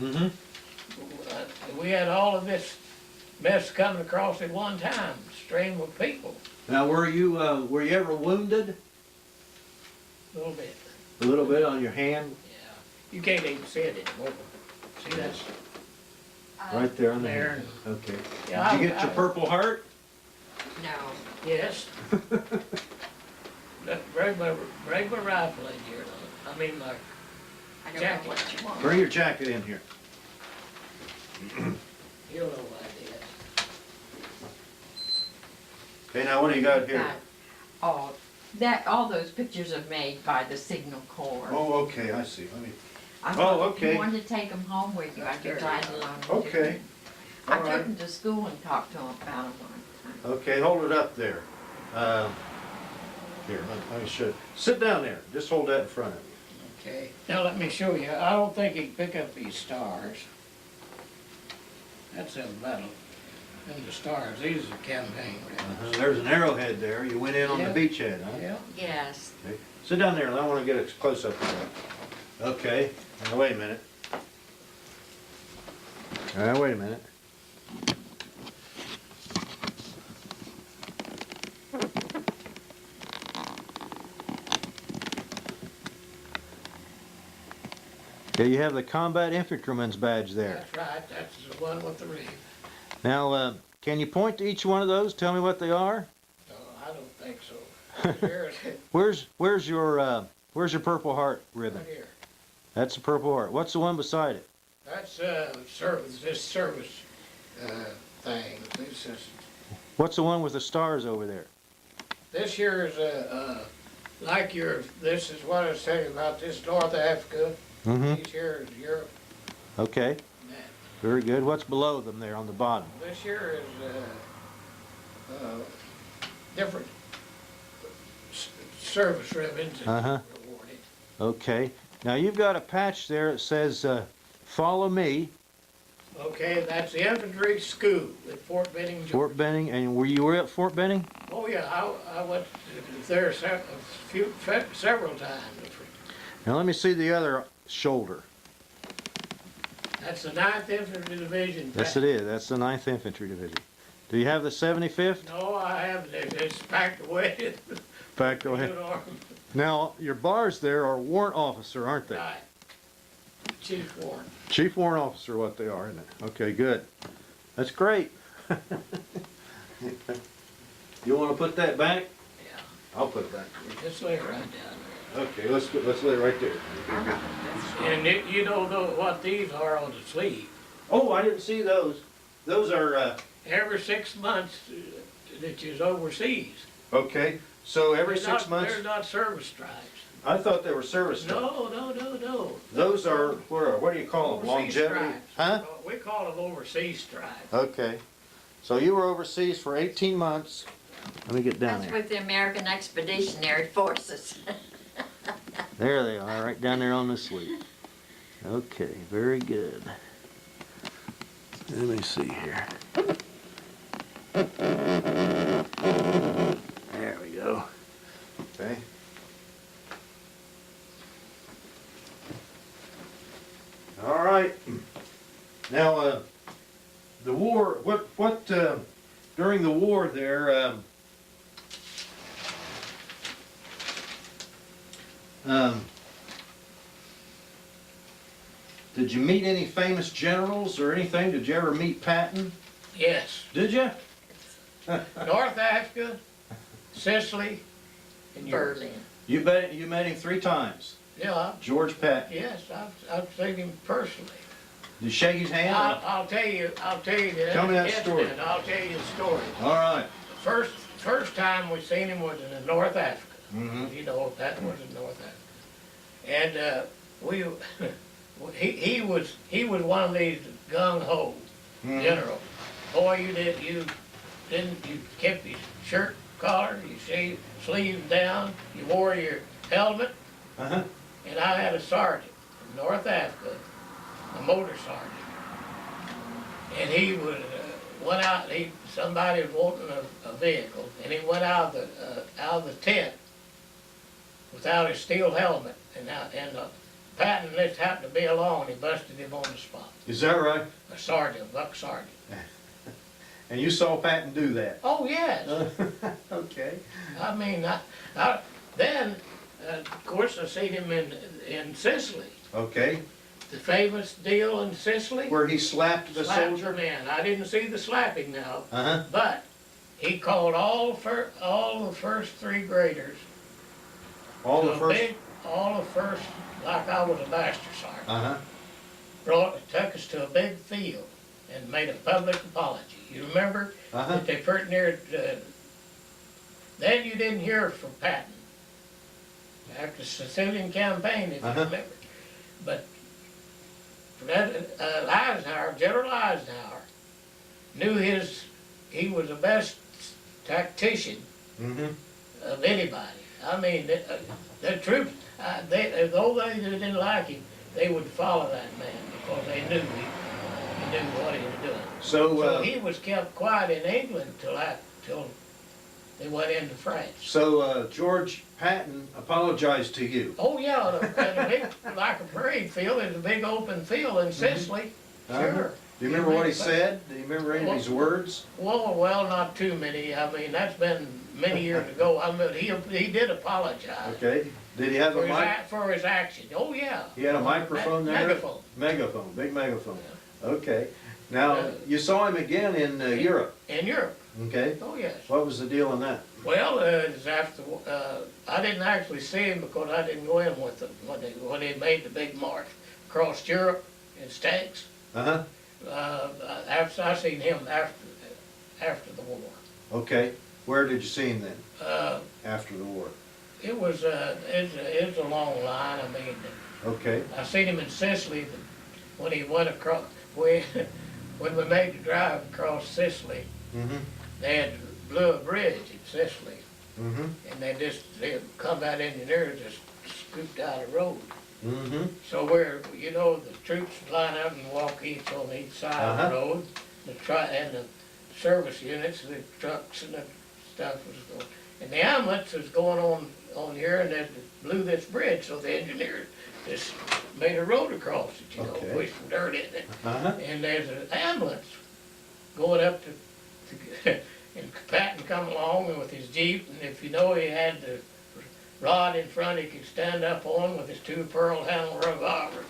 Mm-hmm. We had all of this mess coming across at one time, stream of people, Now, were you ever wounded? a little bit. A little bit on your hand? Yeah, you can't even see it anymore. See, that's Right there on the there. hand. Okay. Yeah, Did you get your Purple Heart? No. Yes. That regular rifle in here, I mean, my I don't jacket. know what you want. Bring your jacket in here. You'll know what it is. Okay, now what do you got here? Oh, all those pictures are made by the Signal Corps. Oh, okay, I see. Let me, I thought if okay. you wanted to take them home with you, I could try to loan them. okay, I all took right. them to school and talked to them about them one time. Okay, hold it up there. Here, let me show you. Sit down there. Just hold that in front of you. Okay, now let me show you. I don't think you can pick up these stars. That's a metal. And the stars, these are campaign ribbons. There's an arrowhead there. You went in on the Yeah. beachhead, huh? Yeah, Yes. Okay. Sit down there. I want to get a close up of that. Okay, now wait a minute. Wait a minute. Okay, you have the combat infantryman's badge there. that's right. That's the one with the rib. Now, can you point to each one of those? Tell me what they are. No, I don't think so. Here's it, Where's your Purple Heart ribbon? right here. That's the Purple Heart. What's the one beside it? That's this service thing. This is, What's the one with the stars over there? this here is like this is what I was telling you about this North Africa. Mm-hmm. These here is Europe. Okay, And that. very good. What's below them there on the bottom? This here is different service ribbons that Uh-huh. are awarded. Okay. Now you've got a patch there that says, "Follow me," Okay, that's the infantry school at Fort Benning, Georgia. Fort Benning. And were you at Fort Benning? Oh yeah, I went there several times. Now let me see the other shoulder. That's the 9th Infantry Division. Yes, it is. That's the 9th Infantry Division. Do you have the 75th? No, I haven't. It's packed away. Back, go ahead. Now, your bars there are warrant officer, aren't they? Right. Chief Warren. Chief warrant officer, what they are, isn't it? Okay, good. That's great. You want to put that back? Yeah. I'll put it back. Just lay it right down Okay, let's lay it right there. there. And you know what these are on the sleeve. Oh, I didn't see those. Those are, Every 6 months that you're overseas. okay, so every They're 6 not- months, They're not service stripes. I thought they were service stripes. No. Those are, what do you call them, Overseas longevity? stripes. Huh? We call them overseas stripes. Okay. So you were overseas for 18 months. Let me get down That's there. with the American Expeditionary Forces. There they are, right down there on the sleeve. Okay, very good. Let me see here. There we go. Okay. All right. Now, the war, during the war there, did you meet any famous generals or anything? Did you ever meet Patton? Yes. Did you? North Africa, Sicily, and Europe. Berlin. You met him 3 times. Yeah, George Patton. yes, I've seen him personally. Did you shake his hand? I'll tell you the Tell me that incident. story. I'll tell you the story. All right. First time we seen him was in North Africa. Mm-hmm. You know, Patton was in North Africa. And he was one of these gung-ho generals. Boy, you kept your shirt collar, you sleeves down, you wore your helmet, Uh-huh. and I had a sergeant in North Africa, a motor sergeant. And he went out, somebody was wanting a vehicle, and he went out of the tent without his steel helmet, and Patton just happened to be along, and he busted him on the spot. Is that right? A sergeant, buck sergeant. And you saw Patton do that? Oh, yes. Okay. I mean, then, of course, I seen him in Sicily. Okay. the famous deal in Sicily. Where he slapped the Slapped soldier? the man. I didn't see the slapping now, Uh-huh, but he called all the first three graders. all to the a first, all the first, like I was a master sergeant. uh-huh, Took us to a big field and made a public apology. You remember uh-huh, that they pretty near, then you didn't hear from Patton after the Sicilian campaign, if you Uh-huh. remember. But Eisenhower, General Eisenhower, knew he was the best tactician mm-hmm, of anybody. I mean, the troops, though they didn't like him, they would follow that man because they knew he knew what he was doing. so, So he was kept quiet in England till they went into France. George Patton apologized to you. Oh yeah, and a big, like a parade field, there's a big open field in Sicily. Uh-huh. Sure. Do you remember what he said? Do you remember any of his words? Well, not too many. I mean, that's been many years ago. I mean, he did apologize Okay, did he have a mic? for his action. Oh yeah. He had a microphone there? Megaphone. Megaphone, big megaphone. Okay. Now, you saw him again in Europe, In Europe. okay? Oh yes. What was the deal on that? Well, it was after I didn't actually see him because I didn't go in with them when they made the big march across Europe in tanks. Uh-huh, After I seen him after the war. okay. Where did you see him then, Uh, after the war? it was a long line. I mean, Okay, I seen him in Sicily when he went across. When we made the drive across Sicily, mm-hmm, they had blew a bridge in Sicily, mm-hmm, and they combat engineers just scooped out a road. mm-hmm, So the troops line up and walk each on each side of Uh-huh. the road, and the service units, the trucks and the stuff was going, and the ambulance was going on here, and they blew this bridge, so the engineers just made a road across it, Okay. pushed some dirt in it, uh-huh, and there's an ambulance going up to and Patton come along with his Jeep, and if you know, he had the rod in front he could stand up on with his two pearl handle revolver.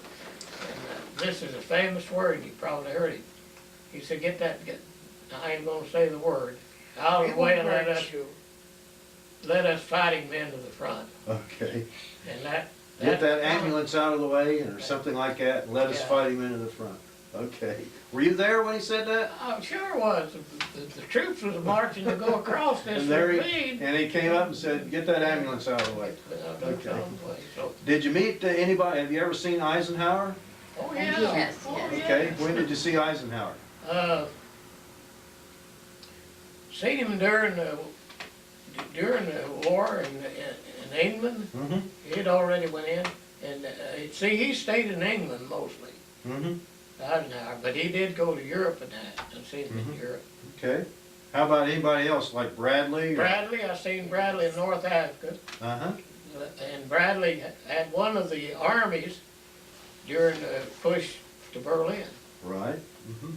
And this is a famous word, you probably heard it. He said, I ain't gonna say the word, out of the way and let us fighting men to the front. okay. And that. Get that ambulance out of the way, or something like that, and let us Yeah. fight him into the front. Okay. Were you there when he said that? Oh, sure was. The troops was marching to go across this And there ravine. And he came up and said, get that ambulance out of the way. Okay. So, Did you meet anybody, have you ever seen Eisenhower? oh, yeah. Yes, Oh, yes. yeah. Okay, when did you see Eisenhower? Seen him during the war in England. Mm-hmm, He'd already went in, and see, he stayed in England mostly, mm-hmm, Eisenhower, but he did go to Europe and seen him in Mhm. Europe. okay. How about anybody else, like Bradley? or- Bradley, I seen Bradley in North Africa, Uh-huh, and Bradley had one of the armies during the push to Berlin. right. Mm-hmm.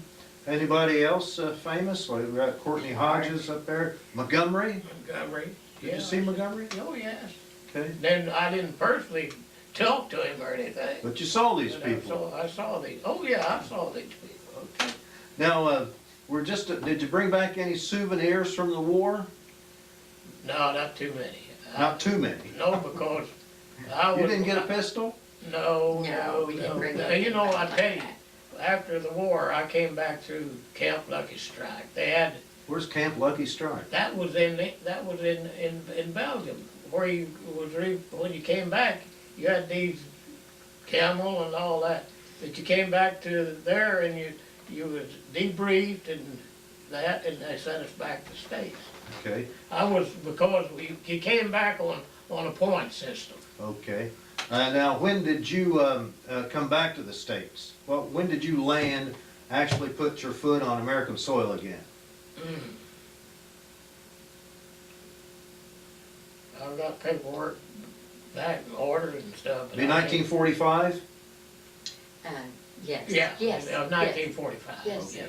Anybody else famous? Like we got Courtney Hodges up there. Montgomery? Montgomery. Did Yeah. you see Montgomery? Oh, yes. Okay. Then I didn't personally talk to him or anything. But you saw these But people. I saw these, oh yeah, I saw these people. Okay. Now, did you bring back any souvenirs from the war? No, not too many. Not too many. No, because I was. You didn't get a pistol? No, we didn't bring no. it. You know, I tell you, after the war, I came back through Camp Lucky Strike. They had, Where's Camp Lucky Strike? that was in Belgium, where when you came back, you had these camel and all that. That you came back to there and you was debriefed and that, and they sent us back to States. Okay, Because you came back on a point system. okay. Now, when did you come back to the States? Well, when did you land, actually put your foot on American soil again? I've got paperwork back in order and stuff. but Be I 1945? ain't- Yes, Yeah, yes, of 1945. Yes. Yeah.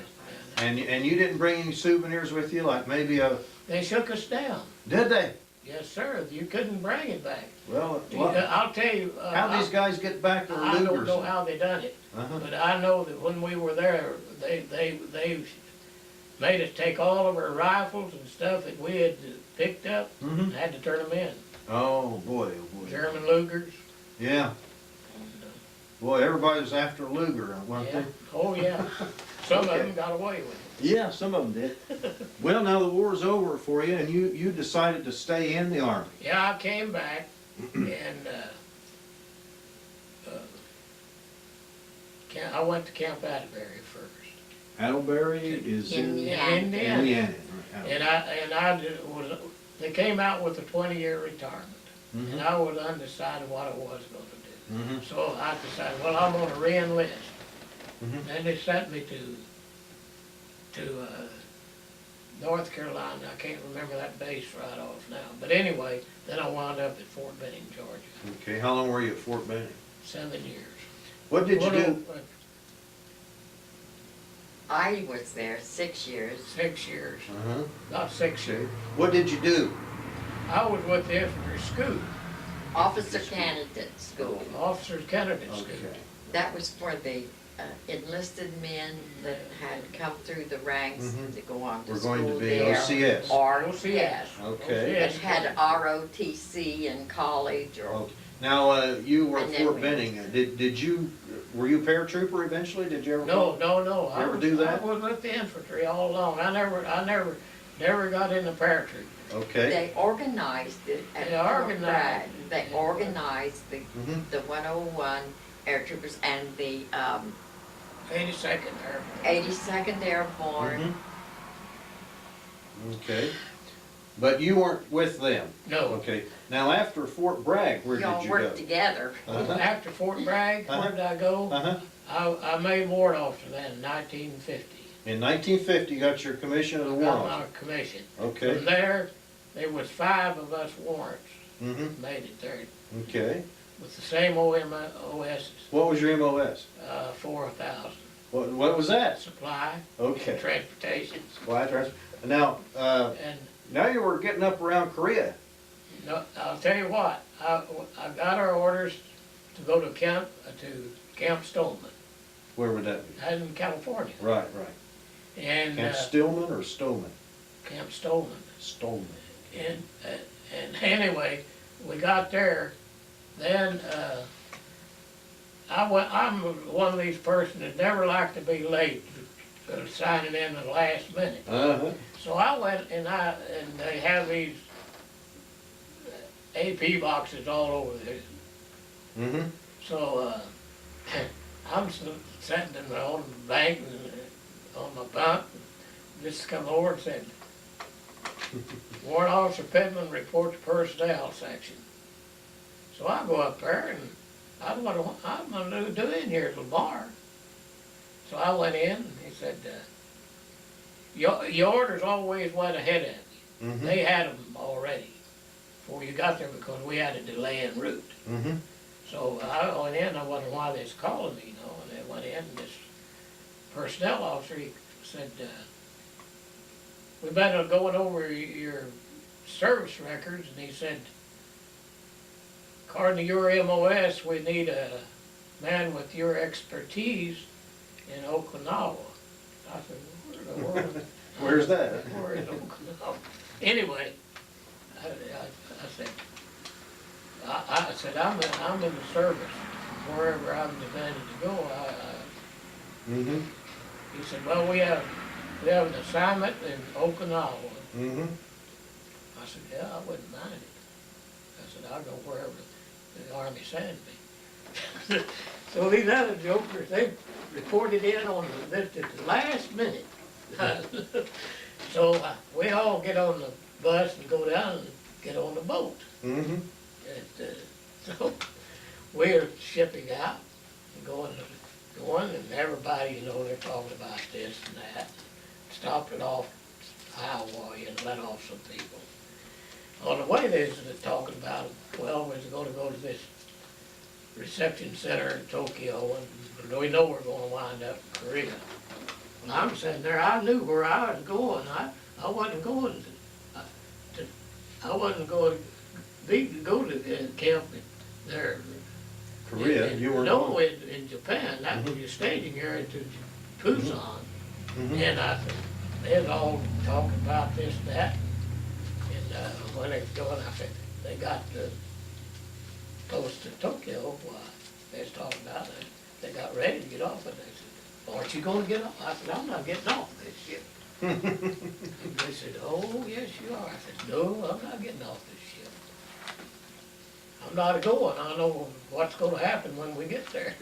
And you didn't bring any souvenirs with you, like maybe a... They shook us down. Did they? Yes, sir. You couldn't bring it back. Well, I'll tell you. how these guys get back their I don't Lugers? know how they done it, Uh-huh. but I know that when we were there, they made us take all of our rifles and stuff that we had picked up Mhm. and had to turn them in. Oh, boy, oh, boy. German Lugers. Yeah. Boy, everybody was after Luger, weren't Yeah. they? Oh, yeah. Some of Okay. them got away with it. Yeah, some of them did. Well, now the war's over for you, and you decided to stay in the Army. Yeah, I came back and, I went to Camp Atterbury first. Attlebury is in Indiana. Indiana. Indiana. And I they came out with a 20-year retirement. Mhm. And I was undecided what I was gonna do. Mhm. So I decided, well, I'm gonna re-enlist. Mhm. Then they sent me to North Carolina. I can't remember that base right off now. But anyway, then I wound up at Fort Benning, Georgia, Okay, how long were you at Fort Benning? 7 years. What did you do? I was there 6 years. 6 years, Uh-huh. not 6 years. What did you do? I was with the infantry school, Officer candidate school. officers candidate school. Okay. That was for the enlisted men that had come through the ranks Mhm. to go on to We're school going to be there. OCS. Or, OCS. yes. Okay. That OCS. had ROTC in college or, Okay. Now, you were at And then Fort we- Benning. Were you a paratrooper eventually? Did you ever? No, go? no. You ever do that? I was with the infantry all along. I never got in the paratroop. Okay. they organized it at They Fort organized Bragg. it. They organized Mhm. the 101 air troopers and the 82nd Airborne. 82nd Airborne. Mhm. Okay. But you weren't with them? No. Okay. Now, after Fort Bragg, where Y'all did you go? worked together. Uh-huh. After Fort Bragg, where did I go? Uh-huh. I made warrant officer then in 1950. In 1950, you got your commission as a I warrant got officer. my commission. Okay. From there was 5 of us warrants Mm-hmm. made it there Okay. with the same OSs, What was your MOS? 4,000. What was that? Supply, Okay. transportation, Supply transfer. Now, and now you were getting up around Korea. no, I'll tell you what, I got our orders to go to Camp Stoneman, Where would that be? that's in California, Right, right. and Camp Stillman or Stoneman? Camp Stoneman. Stoneman. And anyway, we got there, then, I'm one of these persons that never like to be late, signing in at the last minute. Uh-huh. So I went and they have these AP boxes all over there. Mm-hmm. So, I'm sitting on the bank, on my bunk, just come over and said, Warrant Officer Pittman reports personnel section. So I go up there and I'm gonna do in here at the bar. So I went in and he said, your orders always went ahead of you. Mm-hmm. They had them already before you got there because we had a delay en route. Mm-hmm. So I went in, I wondered why they was calling me, you know, and they went in and this personnel officer, he said, we've been going over your service records, and he said, according to your MOS, we need a man with your expertise in Okinawa. I said, where in the world? Where's that? Where is Okinawa? Anyway, I said, I said, I'm in the service, wherever I'm demanded to go, Mm-hmm. he said, well, we have an assignment in Okinawa. Mm-hmm. I said, yeah, I wouldn't mind it. I said, I'll go wherever the Army sends me. So these other jokers, they reported in on this at the last minute. So we all get on the bus and go down and get on the boat. Mm-hmm. And, so we're shipping out and going, and everybody, you know, they're talking about this and that. Stopped it off Iowa and let off some people. On the way, they're talking about, well, we're going to go to this reception center in Tokyo, and we know we're going to wind up in Korea. And I'm sitting there, I knew where I was going. I wasn't going be to go to camp there. Korea, you were No, going. in Japan, that was your staging area to Busan. Mhm. And they was all talking about this, that. And when they was going, I said, they got close to Tokyo, they was talking about it. They got ready to get off, and they said, aren't you gonna get off? I said, I'm not getting off this ship. And they said, oh, yes, you are. I said, no, I'm not getting off this ship. I'm not going. I know what's gonna happen when we get there.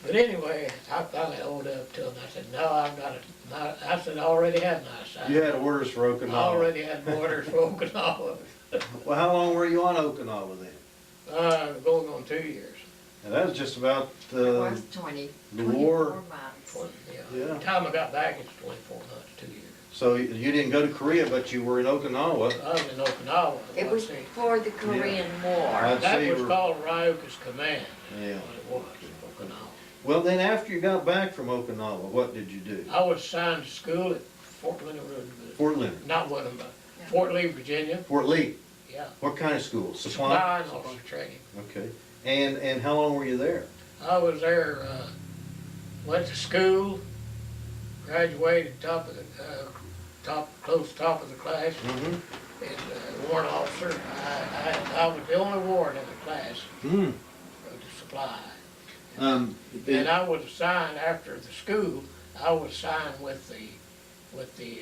But anyway, I finally owed up to them. I said, no, I've got it. I said, I already had my assignment. You had orders for I Okinawa. already had orders for Okinawa. Well, how long were you on Okinawa then? Going on 2 years. And that was just about It was 20, the 24 war. months. Yeah. The time I got back, it's 24 months, 2 years. So you didn't go to Korea, but you were in Okinawa. I was in Okinawa. It was let's see. for the Korean War. I'd say That you was were- called Ryuka's Command. Yeah. What it was, Okinawa. Well, then after you got back from Okinawa, what did you do? I was assigned to school at Fort Leonard, Fort Leonard. not Winham, but Yeah. Fort Lee, Virginia. Fort Lee. Yeah. What kind of school? Supply and officer training. Okay. And how long were you there? I was there, went to school, graduated close to top of the class, Mm-hmm. as a warrant officer. I was the only warrant in the class Hmm. of the supply. Um, And I was assigned after the school, I was assigned with the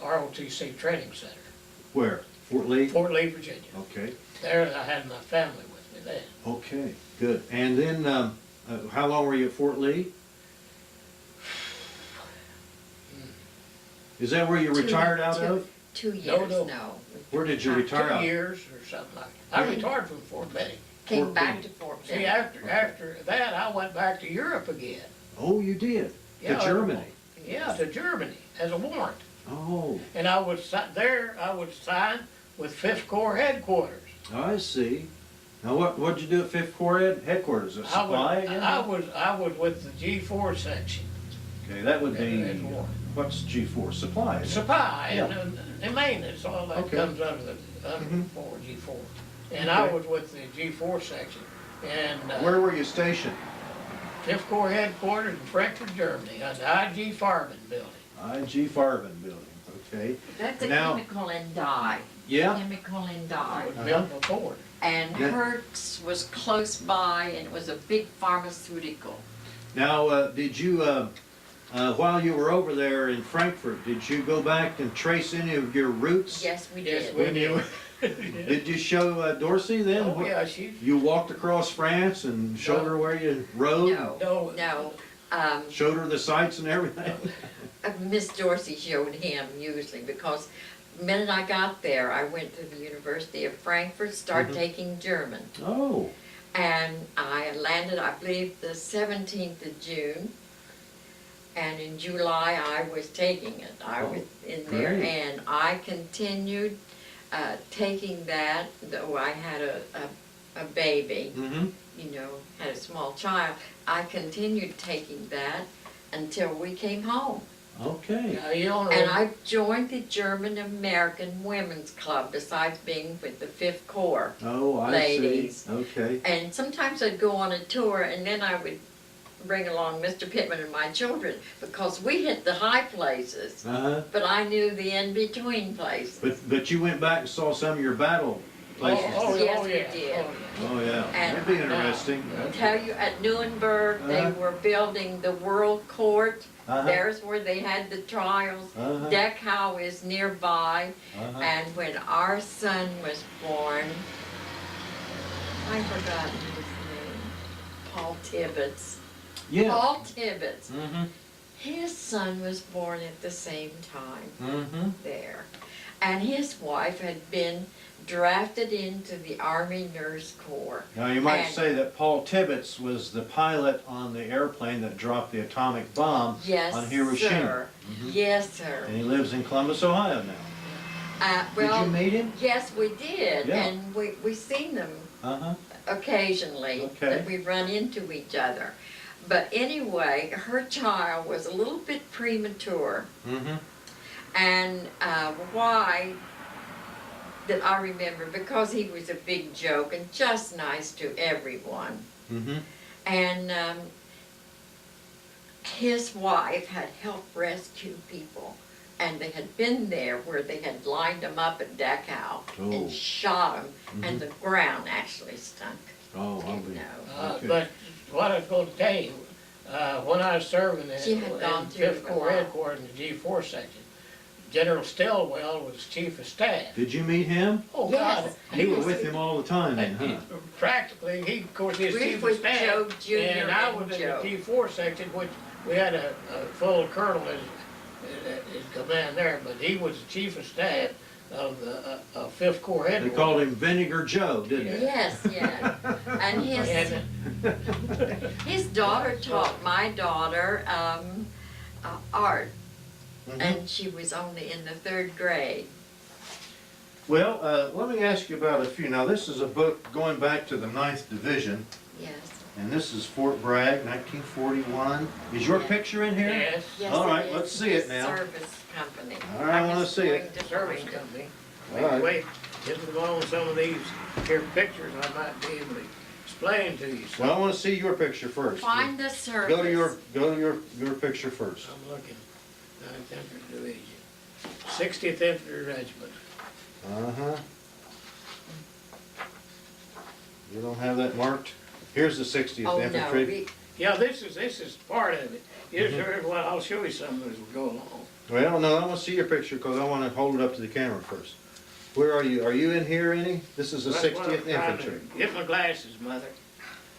ROTC Training Center, where? Fort Lee? Fort Lee, Virginia. Okay. There I had my family with me then. Okay, good. And then, how long were you at Fort Lee? Is that where you retired out of? 2 years, No. no. Where did you retire 2 out? years or something like that. I Yeah. retired from Fort Benning. Came Fort back Benning. to Fort See, Benning. after that, I went back to Europe again. Oh, you did? To Yeah, Germany? Yeah, to Germany as a warrant. Oh, And I was there, I was assigned with 5th Corps headquarters. I see. Now, what'd you do at Fifth Corps headquarters? A I supply was, again? I was with the G4 section. Okay, that would be, as warrant. what's G4? Supply, isn't it? Supply and maintenance, all that Okay. comes under the, Mhm. G4. And I Okay. was with the G4 section. And Where were you stationed? 5th Corps headquarters in Frankfurt, Germany, on the IG Farben building. IG Farben building, okay. That's a Now- chemical and dye. Yeah? Chemical and I dye. was built before. And Yeah. Hertz was close by and it was a big pharmaceutical. Now, did you, while you were over there in Frankfurt, did you go back and trace any of your roots? Yes, we Yes, did. we When you, did. did you show Dorsey then? Oh, yeah, she, You walked across France and showed her where you rode? No, no, no. Showed her the sights and everything? Miss Dorsey showed him usually because the minute I got there, I went to the University of Frankfurt, started Mhm. taking German. Oh, And I landed, I believe, the 17th of June. And in July, I was taking it. I was in there. great. And I continued taking that, though I had a baby, mm-hmm, you know, had a small child. I continued taking that until we came home. okay. now you don't And know, I joined the German American Women's Club besides being with the 5th Corps. Oh, I Ladies. see, okay. And sometimes I'd go on a tour and then I would bring along Mr. Pittman and my children because we hit the high places, Uh-huh, but I knew the in-between places. but you went back and saw some of your battle places? Yes, we did. Oh, yeah, And- that'd be interesting. I tell you, at Nuremberg, they Uh-huh. were building the World Court. Uh-huh, There's where they had the trials. uh-huh, Dachau is nearby. uh-huh. And when our son was born, I've forgotten his name, Paul Tibbets. Yeah. Paul Tibbets. Mm-hmm, His son was born at the same time mm-hmm. there. And his wife had been drafted into the Army Nurse Corps. Now, you might And- say that Paul Tibbets was the pilot on the airplane that dropped the atomic bomb Yes, on Hiroshima. sir. Mhm. Yes, sir. And he lives in Columbus, Ohio now. Did Well, you meet him? yes, we did. Yeah. And we seen them Uh-huh, occasionally, Okay. that we run into each other. But anyway, her child was a little bit premature, mm-hmm, and why that I remember because he was a big joke and just nice to everyone. Mm-hmm. And his wife had helped rescue people, and they had been there where they had lined them up at Dachau Oh. and shot them, and the ground actually stunk. Oh, I'll You be. know. Okay. But what I was gonna tell you, when I was serving She had gone in through Fifth it a Corps lot. Headquarters in the G4 section, General Stilwell was Chief of Staff. Did you meet him? Oh, Yes. God. You were with him all the time then, huh? Practically, he, of course, he's We Chief of was Staff. Joe Jr. And I and was in Joe. the G4 section, which we had a full colonel as command there, but he was the Chief of Staff of the Fifth Corps They Headquarters. called him Vinegar Joe, didn't they? Yes, yeah. And his daughter taught my daughter art, Mhm. and she was only in the 3rd grade. Well, let me ask you about a few. Now, this is a book going back to the 9th Division, Yes. and this is Fort Bragg, 1941. Is your Yeah. picture in here? Yes, Yes, All it right, is. let's see it His now. Service company. All right, I wanna just see it. going to service find it. company. All right. Wait, just along some of these here pictures, I might be able to explain to you. Well, I want to see your picture first. Find the service. Go to your picture first. I'm looking, 9th Infantry Division, 60th Infantry Regiment. Uh-huh. You don't have that marked? Here's the 60th Oh, no, Infantry. Yeah, this is part of it. Here's what, I'll show you some as we go along. Well, no, I want to see your picture because I want to hold it up to the camera first. Where are you? Are you in here any? This is the That's what I'm 60th trying to- Infantry. Get my glasses, Mother.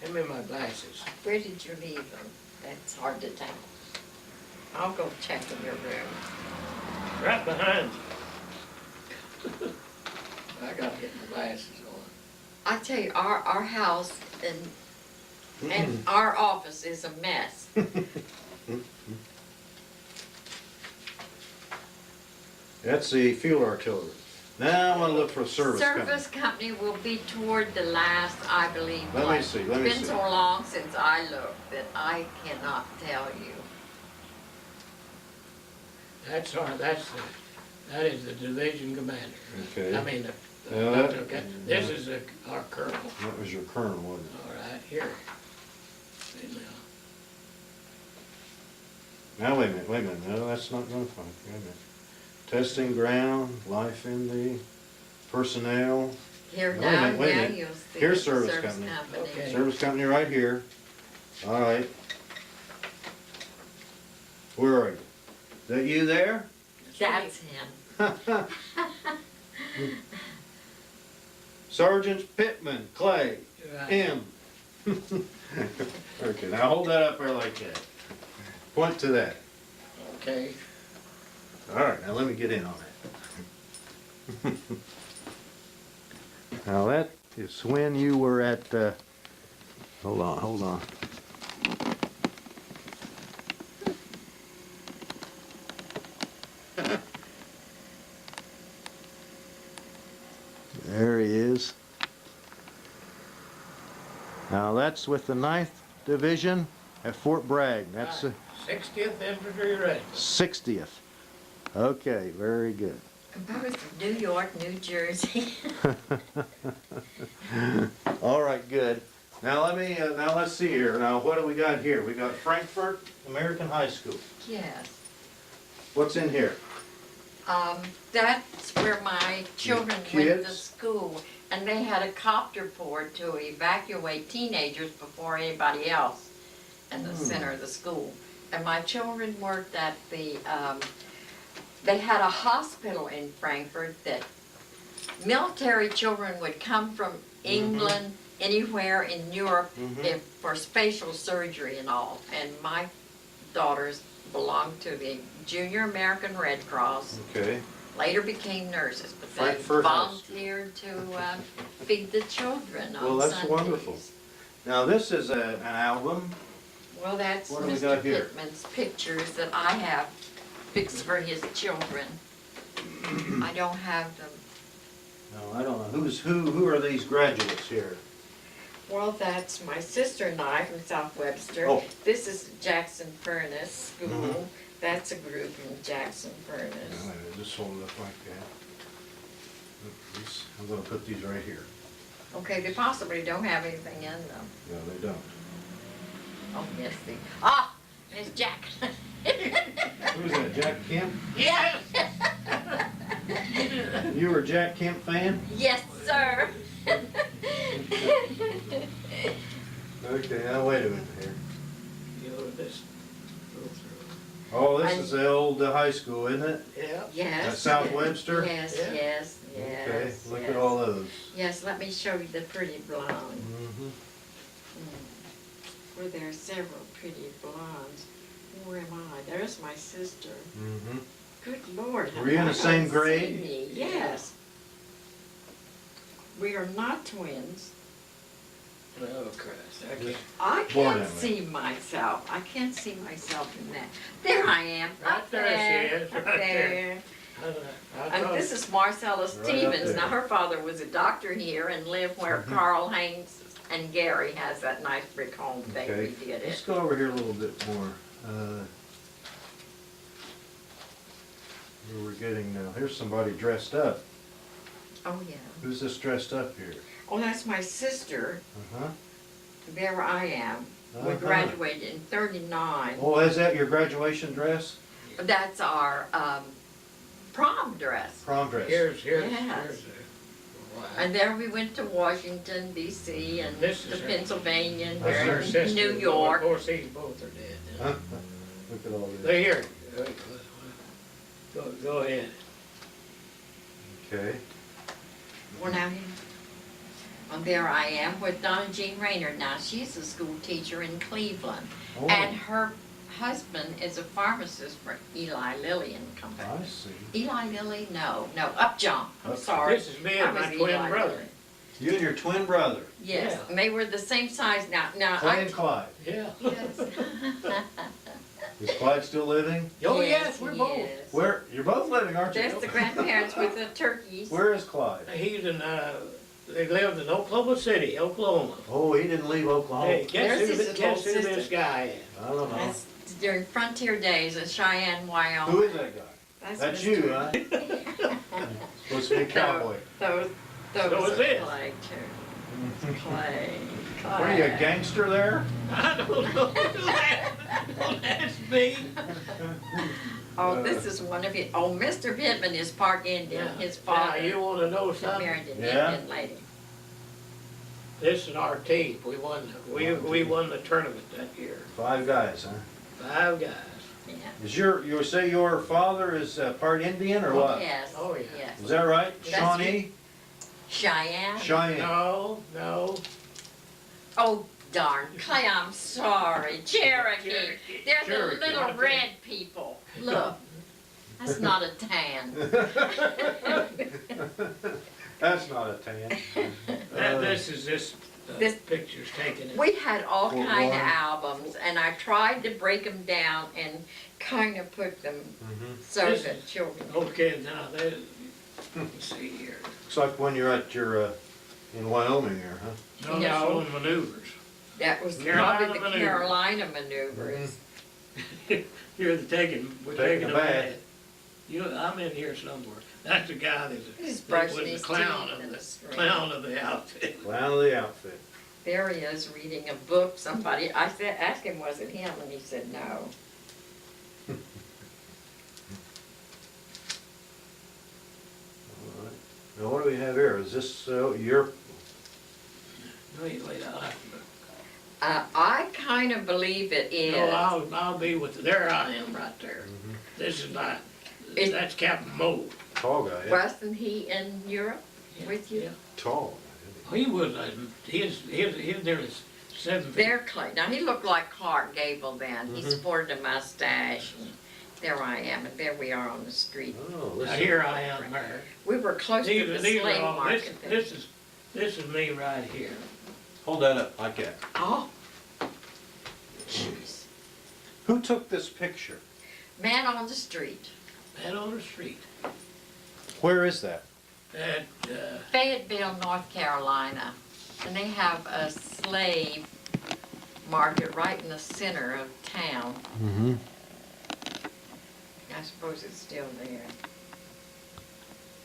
Give me my glasses. Where did you leave them? That's hard to tell. I'll go check in your room. Right behind you. I gotta get my glasses on. I tell you, our house and our office is a mess. That's the field artillery. Now I want to look for a service company. Service company will be toward the last, I believe. Let me one. see, let me It's been see. so long since I looked that I cannot tell you. That is the division commander. Okay. I mean, Now that- okay, this is our colonel. That was your colonel, wasn't it? All right, here. See now. Now, wait a minute. No, that's not going to find. Wait a minute. Testing ground, life in the personnel. Here Wait a now, minute, wait a now minute. you'll see. Here's the service company. Okay. Service company right here. All right. Where are you? Is that you there? That's him. Sergeants Pittman, Clay, Right. M. Okay, now hold that up there like that. Point to that. Okay. All right, now let me get in on that. Now that is when you were at, hold on. There he is. Now that's with the 9th Division at Fort Bragg. That's the 60th Infantry Regiment. 60th. Okay, very good. Composed of New York, New Jersey. All right, good. Now let's see here. Now what do we got here? We got Frankfurt American High School. Yes. What's in here? That's where my children went to Kids? school, and they had a copter port to evacuate teenagers before anybody else in the center of the school. And my children worked at the, they had a hospital in Frankfurt that military children would come from England, anywhere in Europe, for spatial surgery and all. And my daughters belonged to the Junior American Red Cross. Okay. Later became nurses, but they Frankfurt High School. volunteered to feed the children on Well, that's Sundays. wonderful. Now this is an album. Well, that's What do we Mr. got here? Pittman's pictures that I have fixed for his children. I don't have them. No, I don't know. Who are these graduates here? Well, that's my sister and I from South Webster. Oh. This is Jackson Furnace School. Mhm. That's a group in Jackson Furnace. Just hold it up like I'm gonna put these right here. Okay, they possibly don't have anything in them. No, they don't. Oh, yes, they, ah, there's Jack. Who's that, Jack Kemp? Yeah. You were a Jack Kemp fan? Yes, sir. Okay, now wait a minute here. You know, this, go through. Oh, this is the old high school, isn't it? Yeah. Yes. At South Webster? Yes, Yeah. yes, yes. Okay, look yes. at all those. Yes, let me show you the pretty blonde. Mm-hmm. Where there are several pretty blondes. Where am I? There's my sister. Mm-hmm. Good Lord. Were you in the same how can I grade? see me? Yes. We are not twins. Oh, Christ, I can't. I Born can't that way. see myself. I can't see myself in that. There I am. Right Up there she is, up right there. there. I And thought- this is Marcella Right up Stevens. there. Now, her father was a doctor here and lived where Mhm. Carl Haynes and Gary has that nice brick home. They Okay, redid let's it. go over here a little bit more. Where we're getting now. Here's somebody dressed up. Oh, yeah. Who's this dressed up here? Oh, that's my sister. Uh-huh. There I am. We Uh-huh. graduated in '39. Oh, is that your graduation dress? That's our prom dress. Prom dress? Here's, Yes. wow. And there we went to Washington D.C. and This to is her- Pennsylvania and That's her to sister. New Of York. course, these both are dead. Huh? Look at all Look this. here. Go ahead. Okay. Well, now, and there I am with Donna Jean Rayner. Now, she's a school teacher in Cleveland. Oh, And her husband is a pharmacist for Eli Lilly and Company. I see. Eli Lilly? No, Upjohn. I'm Upjohn. sorry. This is me I and my was twin Eli brother. Lilly. You and your twin brother, Yes, Yeah. and they were the same size now. Now, Clay and Clyde. Yeah. Yes. Is Clyde still living? Oh, yes, we're he both. is. Where? You're both living, aren't There's you? the grandparents with the turkeys. Where is Clyde? He's in, they lived in Oklahoma City, Oklahoma. Oh, he didn't leave Oklahoma. Hey, guess There's who, his little guess who this sister. guy is? I don't know. That's during frontier days in Cheyenne, Wyoming. Who is that guy? That's Mr. you, huh? Supposed to be a cowboy. Those So are is this. Clay too. Clay. What are you, a gangster there? I don't know who that, well, that's me. Oh, this is one of it. Oh, Mr. Pittman is part Indian. His Now, father you wanna know something? married an Yeah? Indian lady. This is our team. We won the tournament that year. 5 guys, huh? 5 guys. Yeah. Is you say your father is part Indian or what? Yes. Oh, yeah. Yes. Is that right? That's Shawnee? Cheyenne. Cheyenne. No. Oh, darn. Clay, I'm sorry. Cherokee. They're Cherokee. the little red people. Look. That's not a tan. That's not a tan. This is this This- picture's taken. We had all Fort kind of Warren. albums, and I tried to break them down and kind of put them Mhm. so This- that children. Okay, now, let's see here. Looks like when you're at your, in Wyoming there, huh? No, No. that's on maneuvers. That was Carolina probably the maneuver. Carolina maneuvers. We're Taking taking a a bath. bath. I'm in here somewhere. That's the guy He's that was brushing the his clown teeth of in the the street. clown of the outfit. Clown of the outfit. There he is reading a book. Somebody, I said, asked him, was it him? And he said, no. All right. Now what do we have here? Is this your, Wait, I'll have to. I kind of believe it is. No, I'll be with, there I am right there. Mhm. This is my, It- that's Captain Moe. tall guy, yeah? Wasn't he in Europe with you? Yeah. Tall. He was, his nearly 7 feet. There, Clay. Now, he looked like Clark Gable then. He Mhm. sported a mustache. And there I am, and there we are on the street. Oh, Now listen. here I am there. We were close to the These slave are all, market then. this is me right here. Hold that up like that. Oh. Jeez. Who took this picture? Man on the street. Man on the street. Where is that? At, Fayetteville, North Carolina. And they have a slave market right in the center of town. Mm-hmm. I suppose it's still there.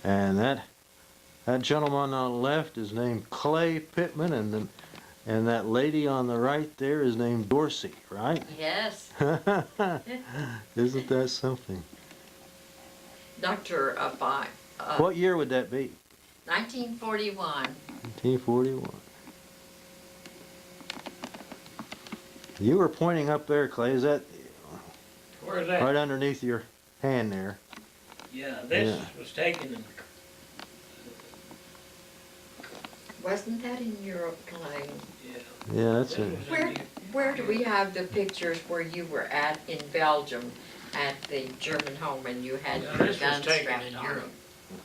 And that That gentleman on the left is named Clay Pittman, and that lady on the right there is named Dorsey, right? Yes, Isn't that something? Dr. What year would that be? 1941. 1941. You were pointing up there, Clay. Is that Where's that? right underneath your hand there? Yeah, this Yeah. was taken in, Wasn't that in Europe, Clay? yeah. Yeah, that's This it. was in Where, the- where do we have the pictures where you were at in Belgium at the German home and you had Now, your this was gun taken strapped in on? Europe,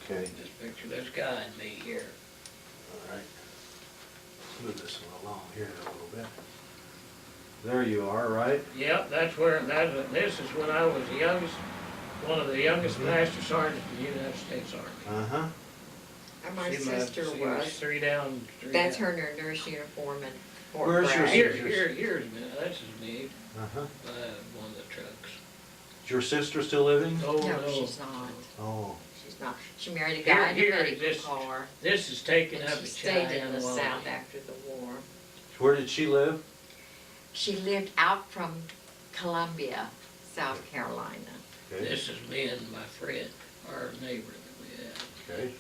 Okay. this picture, this guy and me here. All right. Let's move this one along here a little bit. There you are, right? Yep, that's where, this is when I was the youngest, one of the youngest master sergeants in the United States Army. Uh-huh. And my See, sister she was, three down, three that's down. her nurse uniform and Fort Where's your Bragg. Here's me, this is me, Uh-huh. one of the trucks. Is your sister still living? Oh, No, no, she's not, Oh. she's not. She married a guy in a Here, medical this- car. this is taken And up she in stayed in the Cheyenne, South Wyoming. after the war. Where did she live? She lived out from Columbia, South Carolina. Okay. This is me and my friend, our neighbor that we had. Okay.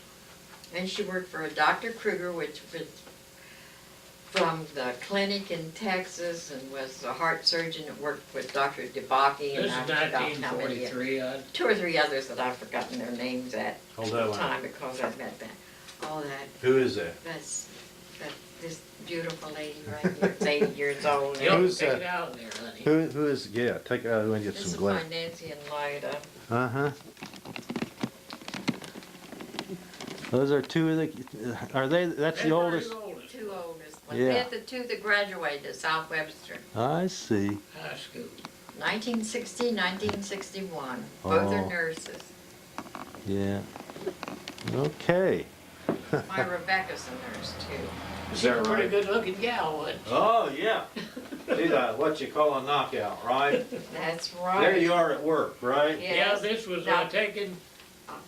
And she worked for a Dr. Kruger, which was from the clinic in Texas and was a heart surgeon that worked with Dr. DeBaki and This I is forgot how many. 1943, Two or three others that I've forgotten their names at Hold the that one. time because I met that. Oh, Who is that? this beautiful lady right here, it's 80 years old You'll now. Who's take that? it out there, honey. Who is, yeah, take it out and get This some is glass. my Nancy and Lida. Uh-huh. Those are two of the, are they, that's the They're oldest? the oldest. Two oldest ones. Yeah. We had the two that graduated at South Webster. I see. High school. 1960, 1961. Both Oh. are nurses. Yeah. Okay. My Rebecca's a nurse too. She's a pretty good looking gal, wasn't she? Oh, yeah. See that, what you call a knockout, right? That's right. There you are at work, right? Yeah, Yes. this was Now- taken,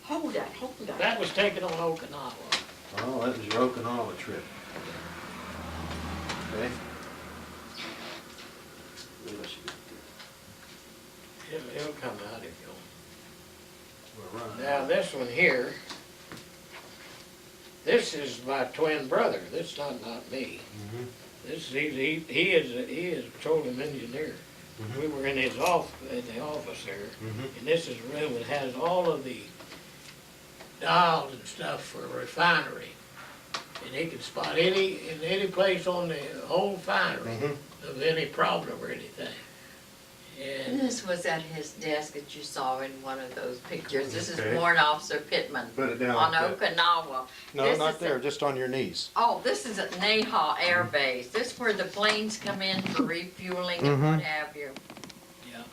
Hold that, hold that. that was taken on Okinawa. Oh, that was your Okinawa trip. Okay. What else you got It'll come out if you there? We're running. Now, this one here, this is my twin brother. This is not me. Mhm. This is, he is a petroleum engineer. Mhm. We were in his in the office there, Mhm. and this is a room that has all of the dials and stuff for a refinery. And he can spot in any place on the whole refinery Mhm. of any problem or anything. And And this was at his desk that you saw in one of those pictures. This is Okay. Warrant Officer Pittman Put it down on like that. Okinawa. No, This not is there, a- just on your knees. Oh, this is at Naha Air Base. This is where the planes come in for refueling and Mhm. what have you. yeah,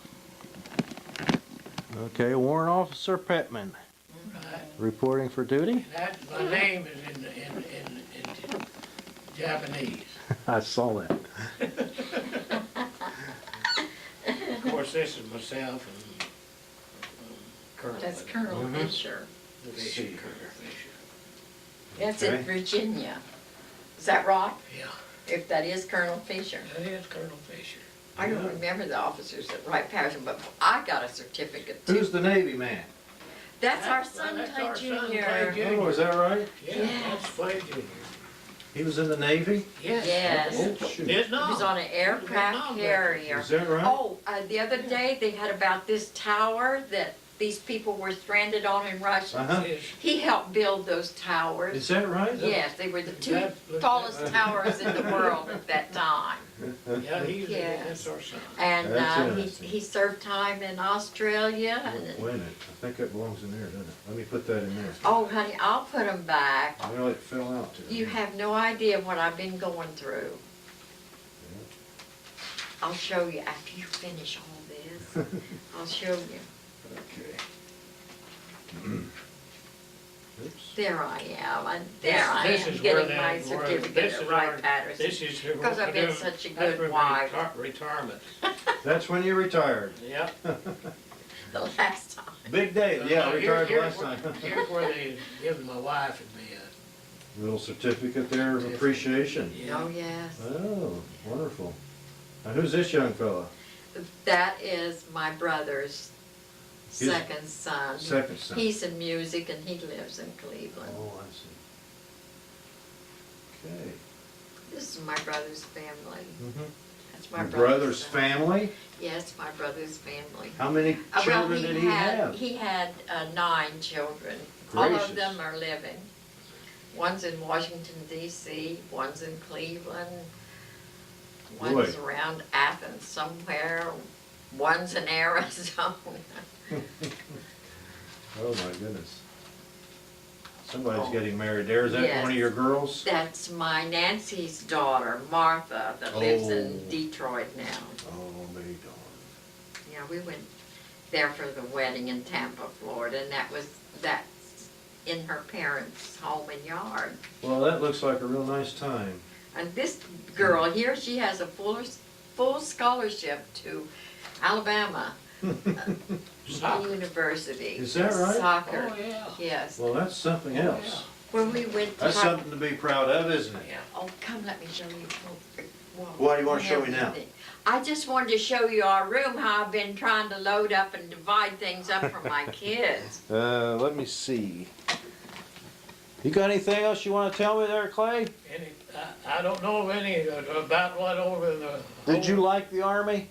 Okay, Warrant Officer Pittman, right. reporting for duty. That, my name is in Japanese. I saw that. Of course, this is myself and Colonel. That's Colonel Mhm. Fisher. Fisher, see. Colonel Fisher. That's Okay. in Virginia. Is that right? Yeah, If that is Colonel Fisher. that is Colonel Fisher. I don't Yeah. remember the officers at Wright Patterson, but I got a certificate too. Who's the Navy man? That's our That's son, our Clay son, Junior. Clay Jr. Oh, is that right? Yeah, Yes. that's Clay Jr. He was in the Navy? Yes. Yes. Oh, shoot. He Vietnam. was on an aircraft Vietnam carrier. Is that right? Oh, the other day they had about this tower that these people were stranded on in Russia. Uh-huh. Yes. He helped build those towers. Is that right? Yes, they were the two That- tallest towers in the world at that time. Yeah, Yes. that's our son. And That's he interesting. served time in Australia. Wait a minute, I think that belongs in there, doesn't it? Let me put that in there. Oh, honey, I'll put them back. Well, it fell out too. You have no idea what I've been going through. I'll show you after you finish all this. I'll show you. Okay. Oops. There I am, and there I This am is where getting my they- where- certificate this at is Wright our- Patterson. This is. Because I've been such a good that's wife. Retirement. That's when you retired. Yep. The last time. Big day, yeah, Here- retired here's last where- time. Here's where they given my wife and me Little certificate there of appreciation. Yeah. Oh, yes. Oh, wonderful. Now, who's this young fella? That is my brother's His second son. second son? He's in music and he lives in Cleveland. Oh, I see. Okay. This is my brother's family. Mm-hmm. That's my Your brother's son. family? Yes, my brother's family. How many Well, children did he have? He had 9 children. All Gracious. of them are living. One's in Washington D.C., one's in Cleveland, one's Boy. around Athens somewhere, one's in Arizona. Oh, my goodness. Somebody's getting married there. Is that Yes. one of your girls? That's my Nancy's daughter, Martha, that lives Oh. in Detroit now. Oh, me darn. Yeah, we went there for the wedding in Tampa, Florida, and that's in her parents' home and yard. Well, that looks like a real nice time. And this girl here, she has a full scholarship to Alabama University. Is that right? Soccer, Oh, yeah. yes. Well, that's something Oh, else. When we went to That's something to be proud of, isn't it? Yeah. Oh, come, let me show you. What do you wanna show me now? I just wanted to show you our room, how I've been trying to load up and divide things up for my kids. Let me see. You got anything else you want to tell me there, Clay? I don't know of any about what over the. Did you like the Army?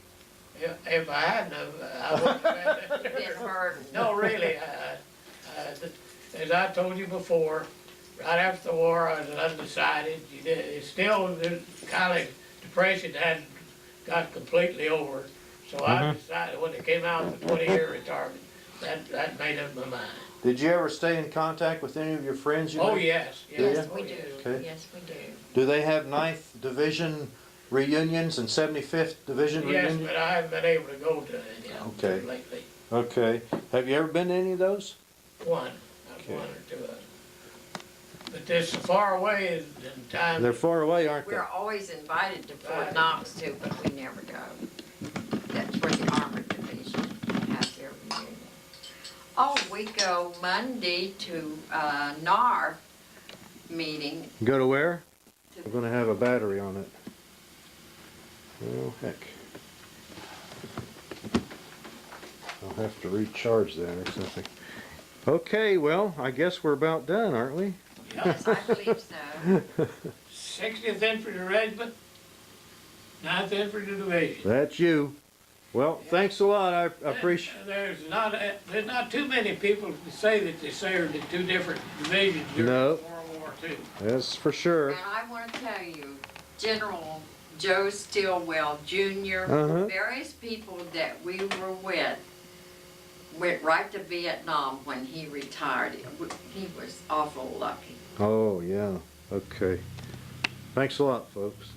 If I hadn't, I wouldn't have had Been that. hurt. No, really, as I told you before, right after the war, I was undecided. It's still, the kind of depression hadn't got completely over. So I decided, when it came out, the 20-year retirement, that made up my mind. Did you ever stay in contact with any of your friends? Oh, yes, yes. Yes, Yeah? we do. Okay. Yes, we do. Do they have 9th Division reunions and 75th Division Yes, reunions? but I haven't been able to go to any of Okay. them lately. Okay. Have you ever been to any of those? One Okay. or two of them. But they're so far away in time. They're far away, aren't they? We're always invited to Fort Right. Knox too, but we never go. That's where the Armored Division has their reunion. Oh, we go Monday to NAR meeting. Go to where? We're gonna have a battery on it. Oh, heck. I'll have to recharge that or something. Okay, well, I guess we're about done, aren't we? Yes, I believe so. 60th Infantry Regiment, 9th Infantry Division. That's you. Well, thanks a lot. I appreciate. There's not too many people who say that they served in 2 different divisions during No. World War II. That's for sure. And I want to tell you, General Joe Stilwell Jr., Uh-huh. various people that we were with went right to Vietnam when he retired. He was awful lucky. Oh, yeah. Okay. Thanks a lot, folks.